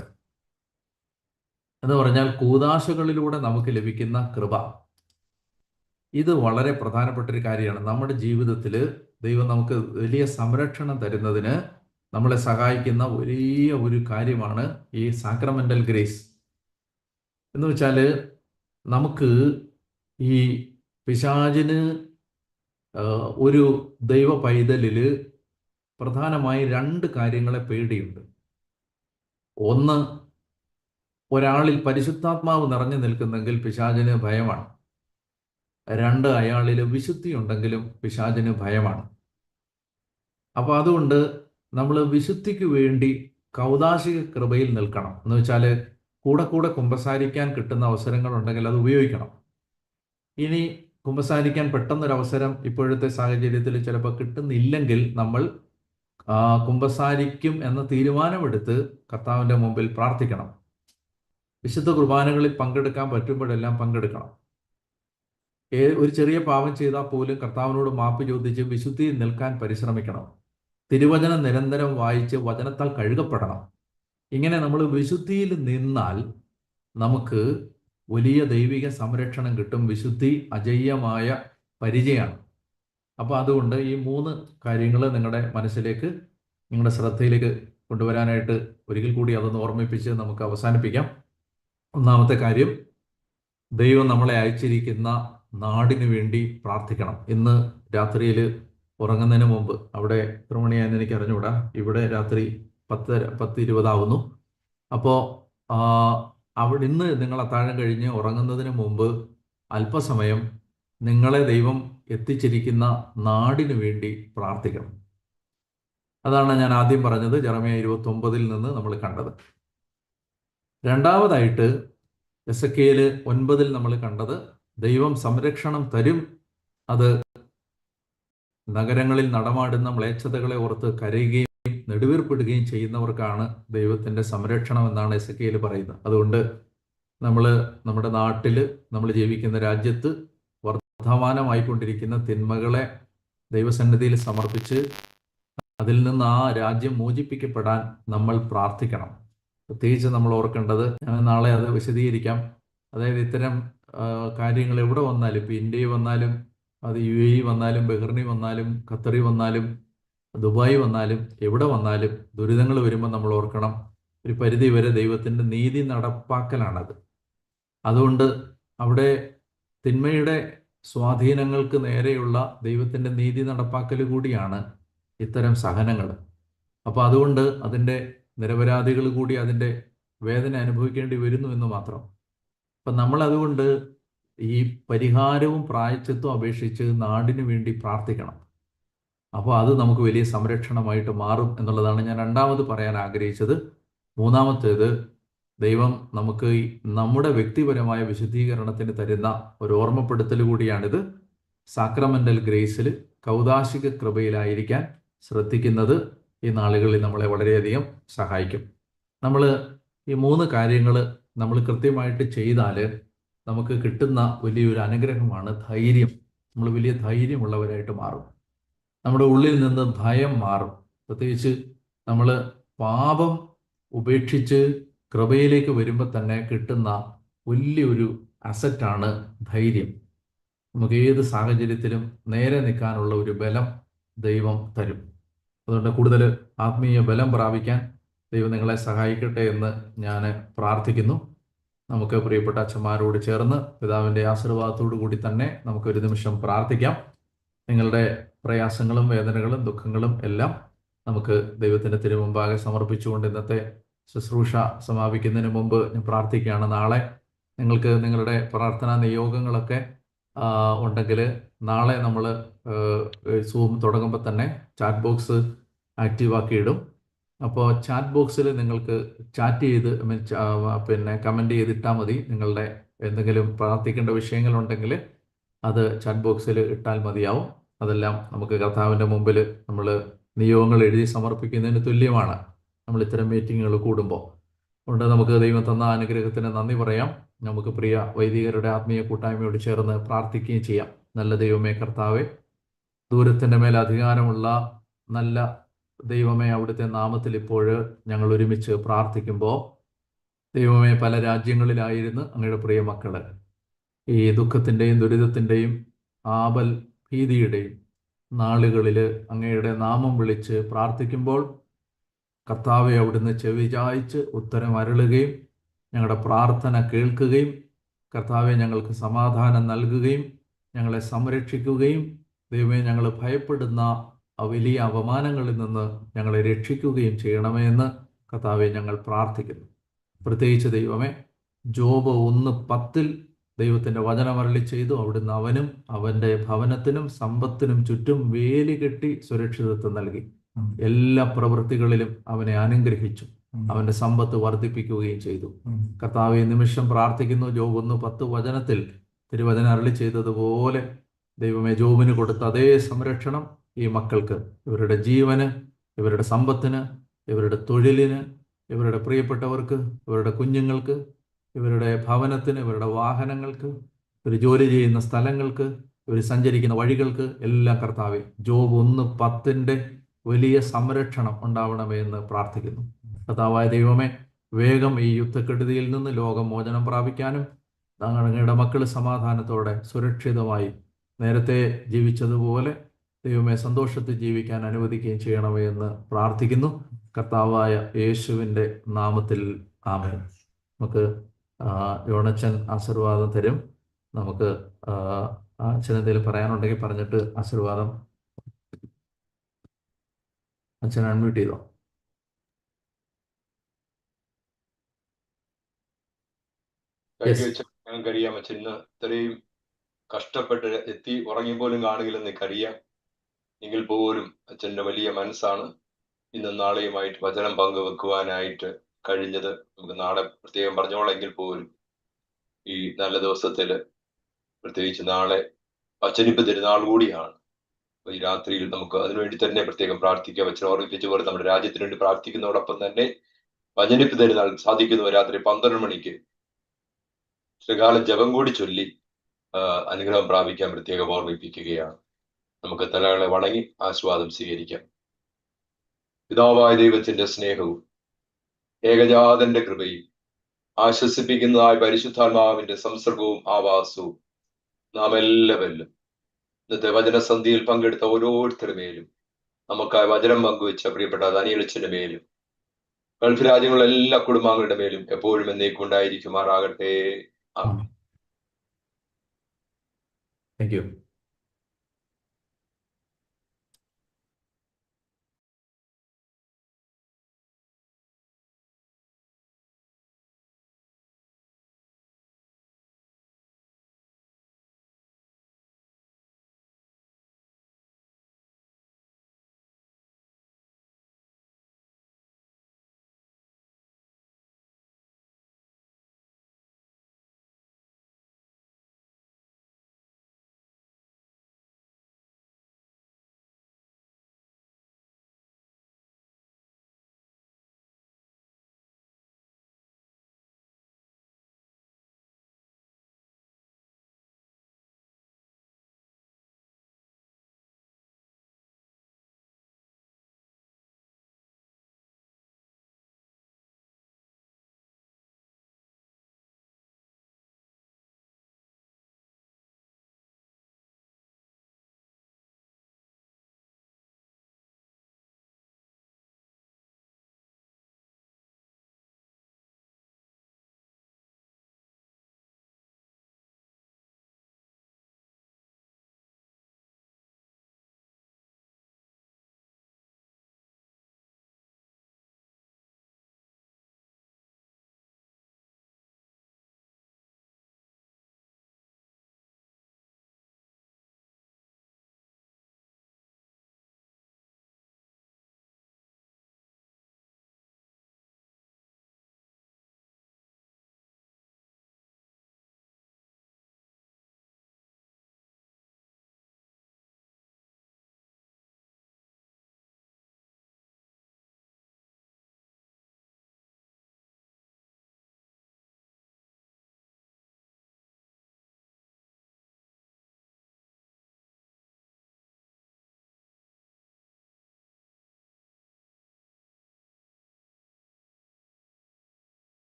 എന്ന് പറഞ്ഞാൽ കൂദാശകളിലൂടെ നമുക്ക് ലഭിക്കുന്ന കൃപ. ഇത് വളരെ പ്രധാനപ്പെട്ട ഒരു കാര്യമാണ്. നമ്മുടെ ജീവിതത്തിൽ ദൈവം നമുക്ക് വലിയ സംരക്ഷണം തരുന്നതിന് നമ്മളെ സഹായിക്കുന്ന വലിയ ഒരു കാര്യമാണ് ഈ സാക്രമെൻ്റൽ ഗ്രേസ്. എന്ന് വെച്ചാൽ നമുക്ക് ഈ പിശാചിന് ഒരു ദൈവ പൈതലിൽ പ്രധാനമായി 2 കാര്യങ്ങളെ പേടിയുണ്ട്. ഒന്ന്, ഒരാളിൽ പരിശുദ്ധാത്മാവ് നിറഞ്ഞു നിൽക്കുന്നെങ്കിൽ പിശാചിന് ഭയമാണ്. 2, അയാളിൽ വിശുദ്ധി ഉണ്ടെങ്കിലും പിശാചിന് ഭയമാണ്. അപ്പോൾ അതുകൊണ്ട് നമ്മൾ വിശുദ്ധിക്ക് വേണ്ടി കൗദാശിക കൃപയിൽ നിൽക്കണം. എന്ന് വെച്ചാൽ കൂടെ കൂടെ കുമ്പസാരിക്കാൻ കിട്ടുന്ന അവസരങ്ങളുണ്ടെങ്കിൽ അത് ഉപയോഗിക്കണം. ഇനി കുമ്പസാരിക്കാൻ പെട്ടെന്നൊരവസരം ഇപ്പോഴത്തെ സാഹചര്യത്തിൽ ചിലപ്പോൾ കിട്ടുന്നില്ലെങ്കിൽ നമ്മൾ കുമ്പസാരിക്കും എന്ന തീരുമാനമെടുത്ത് കർത്താവിൻ്റെ മുമ്പിൽ പ്രാർത്ഥിക്കണം. വിശുദ്ധ കുർബാനകളിൽ പങ്കെടുക്കാൻ പറ്റുമ്പോഴെല്ലാം പങ്കെടുക്കണം. ഒരു ചെറിയ പാപം ചെയ്താൽ പോലും കർത്താവിനോട് മാപ്പ് ചോദിച്ച് വിശുദ്ധിയിൽ നിൽക്കാൻ പരിശ്രമിക്കണം. തിരുവചനം നിരന്തരം വായിച്ച് വചനത്താൽ കഴുകപ്പെടണം. ഇങ്ങനെ നമ്മൾ വിശുദ്ധിയിൽ നിന്നാൽ നമുക്ക് വലിയ ദൈവിക സംരക്ഷണം കിട്ടും. വിശുദ്ധി അജയ്യമായ പരിചയമാണ്. അപ്പോൾ അതുകൊണ്ട് ഈ 3 കാര്യങ്ങൾ നിങ്ങളുടെ മനസ്സിലേക്ക്, നിങ്ങളുടെ ശ്രദ്ധയിലേക്ക് കൊണ്ടുവരാനായിട്ട് ഒരിക്കൽ കൂടി അതൊന്ന് ഓർമ്മിപ്പിച്ച് നമുക്ക് അവസാനിപ്പിക്കാം. ഒന്നാമത്തെ കാര്യം, ദൈവം നമ്മളെ അയച്ചിരിക്കുന്ന നാടിനു വേണ്ടി പ്രാർത്ഥിക്കണം. ഇന്ന് രാത്രിയിൽ ഉറങ്ങുന്നതിന് മുമ്പ്, അവിടെ എത്ര മണിയായെന്ന് എനിക്ക് അറിഞ്ഞുകൂടാ, ഇവിടെ രാത്രി 10:20 ആവുന്നു. അപ്പോൾ അവിടെ ഇന്ന് നിങ്ങൾ അത്താഴം കഴിഞ്ഞ് ഉറങ്ങുന്നതിന് മുമ്പ് അല്പസമയം നിങ്ങളെ ദൈവം എത്തിച്ചിരിക്കുന്ന നാടിനു വേണ്ടി പ്രാർത്ഥിക്കണം. അതാണ് ഞാൻ ആദ്യം പറഞ്ഞത്, ജെറമ്യാ 29 നിന്ന് നമ്മൾ കണ്ടത്. രണ്ടാമതായിട്ട് എസെക്കിയേൽ 9 നമ്മൾ കണ്ടത് ദൈവം സംരക്ഷണം തരും. അത് നഗരങ്ങളിൽ നടമാടുന്ന മ്ലേച്ഛതകളെ ഓർത്ത് കരയുകയും നെടുവീർപ്പിടുകയും ചെയ്യുന്നവർക്കാണ് ദൈവത്തിൻ്റെ സംരക്ഷണം എന്നാണ് എസെക്കിയേൽ പറയുന്നത്. അതുകൊണ്ട് നമ്മൾ നമ്മുടെ നാട്ടിൽ, നമ്മൾ ജീവിക്കുന്ന രാജ്യത്ത് വർദ്ധമാനമായിക്കൊണ്ടിരിക്കുന്ന തിന്മകളെ ദൈവസന്നിധിയിൽ സമർപ്പിച്ച് അതിൽ നിന്ന് ആ രാജ്യം മോചിപ്പിക്കപ്പെടാൻ നമ്മൾ പ്രാർത്ഥിക്കണം. പ്രത്യേകിച്ച് നമ്മൾ ഓർക്കേണ്ടത്, ഞാൻ നാളെ അത് വിശദീകരിക്കാം. അതായത് ഇത്തരം കാര്യങ്ങൾ എവിടെ വന്നാലും, ഇപ്പോൾ ഇന്ത്യയിൽ വന്നാലും, അത് UAE വന്നാലും, ബഹ്റിനി വന്നാലും, ഖത്തറി വന്നാലും, ദുബായ് വന്നാലും, എവിടെ വന്നാലും ദുരിതങ്ങൾ വരുമ്പോൾ നമ്മൾ ഓർക്കണം, ഒരു പരിധി വരെ ദൈവത്തിൻ്റെ നീതി നടപ്പാക്കലാണത്. അതുകൊണ്ട് അവിടെ തിന്മയുടെ സ്വാധീനങ്ങൾക്ക് നേരെയുള്ള ദൈവത്തിൻ്റെ നീതി നടപ്പാക്കൽ കൂടിയാണ് ഇത്തരം സഹനങ്ങൾ. അപ്പോൾ അതുകൊണ്ട് അതിൻ്റെ നിരപരാധികൾ കൂടി അതിൻ്റെ വേദന അനുഭവിക്കേണ്ടി വരുന്നു എന്ന് മാത്രം. അപ്പം നമ്മളതുകൊണ്ട് ഈ പരിഹാരവും പ്രായശ്ചിത്വവും അപേക്ഷിച്ച് നാടിനു വേണ്ടി പ്രാർത്ഥിക്കണം. അപ്പോൾ അത് നമുക്ക് വലിയ സംരക്ഷണമായിട്ട് മാറും എന്നുള്ളതാണ് ഞാൻ രണ്ടാമത് പറയാൻ ആഗ്രഹിച്ചത്. മൂന്നാമത്തേത്, ദൈവം നമുക്ക് നമ്മുടെ വ്യക്തിപരമായ വിശുദ്ധീകരണത്തിന് തരുന്ന ഒരു ഓർമ്മപ്പെടുത്തൽ കൂടിയാണിത്. സാക്രമെൻ്റൽ ഗ്രേസിൽ, കൗദാശിക കൃപയിലായിരിക്കാൻ ശ്രദ്ധിക്കുന്നത് ഈ നാളുകളിൽ നമ്മളെ വളരെയധികം സഹായിക്കും. നമ്മൾ ഈ 3 കാര്യങ്ങൾ നമ്മൾ കൃത്യമായിട്ട് ചെയ്താൽ നമുക്ക് കിട്ടുന്ന വലിയൊരു അനുഗ്രഹമാണ് ധൈര്യം. നമ്മൾ വലിയ ധൈര്യമുള്ളവരായിട്ട് മാറും. നമ്മുടെ ഉള്ളിൽ നിന്ന് ഭയം മാറും. പ്രത്യേകിച്ച് നമ്മൾ പാപം ഉപേക്ഷിച്ച് കൃപയിലേക്ക് വരുമ്പോൾ തന്നെ കിട്ടുന്ന വലിയൊരു അസറ്റാണ് ധൈര്യം. നമുക്ക് ഏത് സാഹചര്യത്തിലും നേരെ നിൽക്കാനുള്ള ഒരു ബലം ദൈവം തരും. അതുകൊണ്ട് കൂടുതൽ ആത്മീയ ബലം പ്രാപിക്കാൻ ദൈവം നിങ്ങളെ സഹായിക്കട്ടെ എന്ന് ഞാൻ പ്രാർത്ഥിക്കുന്നു. നമുക്ക് പ്രിയപ്പെട്ട അച്ഛന്മാരോട് ചേർന്ന് പിതാവിൻ്റെ ആശീർവാദത്തോടു കൂടി തന്നെ നമുക്കൊരു നിമിഷം പ്രാർത്ഥിക്കാം. നിങ്ങളുടെ പ്രയാസങ്ങളും വേദനകളും ദുഃഖങ്ങളും എല്ലാം നമുക്ക് ദൈവത്തിൻ്റെ തിരുമുമ്പാകെ സമർപ്പിച്ചുകൊണ്ട് ഇന്നത്തെ ശുശ്രൂഷ സമാപിക്കുന്നതിന് മുമ്പ് ഞാൻ പ്രാർത്ഥിക്കുകയാണ്. നാളെ നിങ്ങൾക്ക് നിങ്ങളുടെ പ്രാർത്ഥനാ നിയോഗങ്ങളൊക്കെ ഉണ്ടെങ്കിൽ നാളെ നമ്മൾ സൂം തുടങ്ങുമ്പോൾ തന്നെ ചാറ്റ് ബോക്സ് ആക്റ്റീവ് ആക്കിയിടും. അപ്പോൾ ചാറ്റ് ബോക്സിൽ നിങ്ങൾക്ക് ചാറ്റ് ചെയ്ത് പിന്നെ കമൻറ്റ് ചെയ്തിട്ടാൽ മതി. നിങ്ങളുടെ എന്തെങ്കിലും പ്രാർത്ഥിക്കേണ്ട വിഷയങ്ങളുണ്ടെങ്കിൽ അത് ചാറ്റ് ബോക്സിൽ ഇട്ടാൽ മതിയാവും. അതെല്ലാം നമുക്ക് കർത്താവിൻ്റെ മുമ്പിൽ നമ്മൾ നിയോഗങ്ങൾ എഴുതി സമർപ്പിക്കുന്നതിന് തുല്യമാണ് നമ്മൾ ഇത്തരം മീറ്റിങ്ങുകൾ കൂടുമ്പോൾ. അതുകൊണ്ട് നമുക്ക് ദൈവം തന്ന അനുഗ്രഹത്തിന് നന്ദി പറയാം. നമുക്ക് പ്രിയ വൈദികരുടെ ആത്മീയ കൂട്ടായ്മയോട് ചേർന്ന് പ്രാർത്ഥിക്കുകയും ചെയ്യാം. നല്ല ദൈവമേ കർത്താവേ, ദൂരത്തിൻ്റെ മേൽ അധികാരമുള്ള നല്ല ദൈവമേ, അവിടുത്തെ നാമത്തിൽ ഇപ്പോൾ ഞങ്ങൾ ഒരുമിച്ച് പ്രാർത്ഥിക്കുമ്പോൾ ദൈവമേ, പല രാജ്യങ്ങളിലായിരുന്നു അങ്ങയുടെ പ്രിയ മക്കൾ ഈ ദുഃഖത്തിൻ്റെയും ദുരിതത്തിൻ്റെയും ആപൽ ഭീതിയുടെയും നാളുകളിൽ അങ്ങയുടെ നാമം വിളിച്ച് പ്രാർത്ഥിക്കുമ്പോൾ കർത്താവെ, അവിടുന്ന് ചെവി ചായ്ച്ച് ഉത്തരം അരുളുകയും ഞങ്ങളുടെ പ്രാർത്ഥന കേൾക്കുകയും കർത്താവെ ഞങ്ങൾക്ക് സമാധാനം നൽകുകയും ഞങ്ങളെ സംരക്ഷിക്കുകയും ദൈവമേ, ഞങ്ങൾ ഭയപ്പെടുന്ന ആ വലിയ അപമാനങ്ങളിൽ നിന്ന് ഞങ്ങളെ രക്ഷിക്കുകയും ചെയ്യണമേ എന്ന് കർത്താവെ ഞങ്ങൾ പ്രാർത്ഥിക്കുന്നു. പ്രത്യേകിച്ച് ദൈവമേ, ജോബ് 1:10 ദൈവത്തിൻ്റെ വചനമരുളി ചെയ്തു. അവിടുന്ന് അവനും അവൻ്റെ ഭവനത്തിനും സമ്പത്തിനും ചുറ്റും വേലി കെട്ടി സുരക്ഷിതത്വം നൽകി. എല്ലാ പ്രവൃത്തികളിലും അവനെ അനുഗ്രഹിച്ചു. അവൻ്റെ സമ്പത്ത് വർദ്ധിപ്പിക്കുകയും ചെയ്തു. കർത്താവെ, നിമിഷം പ്രാർത്ഥിക്കുന്നു. ജോബ് 1:10 വചനത്തിൽ തിരുവചനം അരുളി ചെയ്തതുപോലെ ദൈവമേ, ജോബിന് കൊടുത്ത അതേ സംരക്ഷണം ഈ മക്കൾക്ക്, ഇവരുടെ ജീവന്, ഇവരുടെ സമ്പത്തിന്, ഇവരുടെ തൊഴിലിന്, ഇവരുടെ പ്രിയപ്പെട്ടവർക്ക്, ഇവരുടെ കുഞ്ഞുങ്ങൾക്ക്, ഇവരുടെ ഭവനത്തിന്, ഇവരുടെ വാഹനങ്ങൾക്ക്, ഇവർ ജോലി ചെയ്യുന്ന സ്ഥലങ്ങൾക്ക്, ഇവർ സഞ്ചരിക്കുന്ന വഴികൾക്ക് എല്ലാം കർത്താവെ, ജോബ് 1:10 വലിയ സംരക്ഷണം ഉണ്ടാവണമേ എന്ന് പ്രാർത്ഥിക്കുന്നു. കർത്താവായ ദൈവമേ, വേഗം ഈ യുദ്ധക്കെടുതിയിൽ നിന്ന് ലോകം മോചനം പ്രാപിക്കാനും തങ്ങളുടെ മക്കൾ സമാധാനത്തോടെ സുരക്ഷിതമായി നേരത്തെ ജീവിച്ചതുപോലെ ദൈവമേ സന്തോഷത്തിൽ ജീവിക്കാൻ അനുവദിക്കുകയും ചെയ്യണമേ എന്ന് പ്രാർത്ഥിക്കുന്നു. കർത്താവായ യേശുവിൻ്റെ നാമത്തിൽ ആമേൻ. നമുക്ക് യോണച്ചൻ ആശീർവാദം തരും. നമുക്ക് അച്ഛൻ എന്തെങ്കിലും പറയാനുണ്ടെങ്കിൽ പറഞ്ഞിട്ട് ആശീർവാദം. അച്ഛൻ അൺമ്യൂട്ട് ചെയ്തോ? ഞങ്ങൾക്കറിയാം അച്ഛൻ ഇന്ന് ഇത്രയും കഷ്ടപ്പെട്ട് എത്തി ഉറങ്ങിപ്പോലും കാണുകയില്ലെന്ന് എനിക്കറിയാം. എങ്കിൽ പോലും അച്ഛൻ്റെ വലിയ മനസ്സാണ് ഇന്നും നാളെയുമായിട്ട് വചനം പങ്കുവെക്കുവാനായിട്ട് കഴിഞ്ഞത്. നമുക്ക് നാളെ പ്രത്യേകം പറഞ്ഞോളെങ്കിൽ പോലും ഈ നല്ല ദിവസത്തില്, പ്രത്യേകിച്ച് നാളെ വചനിപ്പ് തിരുനാൾ കൂടിയാണ്. അപ്പൊ ഈ രാത്രിയിൽ നമുക്ക് അതിനുവേണ്ടി തന്നെ പ്രത്യേകം പ്രാർത്ഥിക്കാം. വചനം ഓർമ്മിപ്പിച്ച പോലെ നമ്മുടെ രാജ്യത്തിന് വേണ്ടി പ്രാർത്ഥിക്കുന്നതോടൊപ്പം തന്നെ വചനിപ്പ് തിരുനാൾ സാധിക്കുന്ന രാത്രി 12 മണിക്ക് ശ്രീകാല ജപം കൂടി ചൊല്ലി അനുഗ്രഹം പ്രാപിക്കാൻ പ്രത്യേകം ഓർമ്മിപ്പിക്കുകയാണ്. നമുക്ക് തലകളെ വണങ്ങി ആസ്വാദം സ്വീകരിക്കാം. പിതാവായ ദൈവത്തിന്റെ സ്നേഹവും ഏകജാതന്റെ കൃപയും ആശ്വസിപ്പിക്കുന്നതായ പരിശുദ്ധാത്മാവിന്റെ സംസർഗവും ആവാസവും നാം എല്ലാവരിലും ഇന്നത്തെ വചനസന്ധിയിൽ പങ്കെടുത്ത ഓരോരുത്തരുടെ മേലും, നമുക്കായി വചനം പങ്കുവെച്ച പ്രിയപ്പെട്ട ദാനിയേലച്ചന്റെ മേലും, ഗൾഫ് രാജ്യങ്ങളിലെ എല്ലാ കുടുംബാംഗങ്ങളുടെ മേലും എപ്പോഴും എന്നേക്കും ഉണ്ടായിരിക്കുമാറാകട്ടെ. Thank you.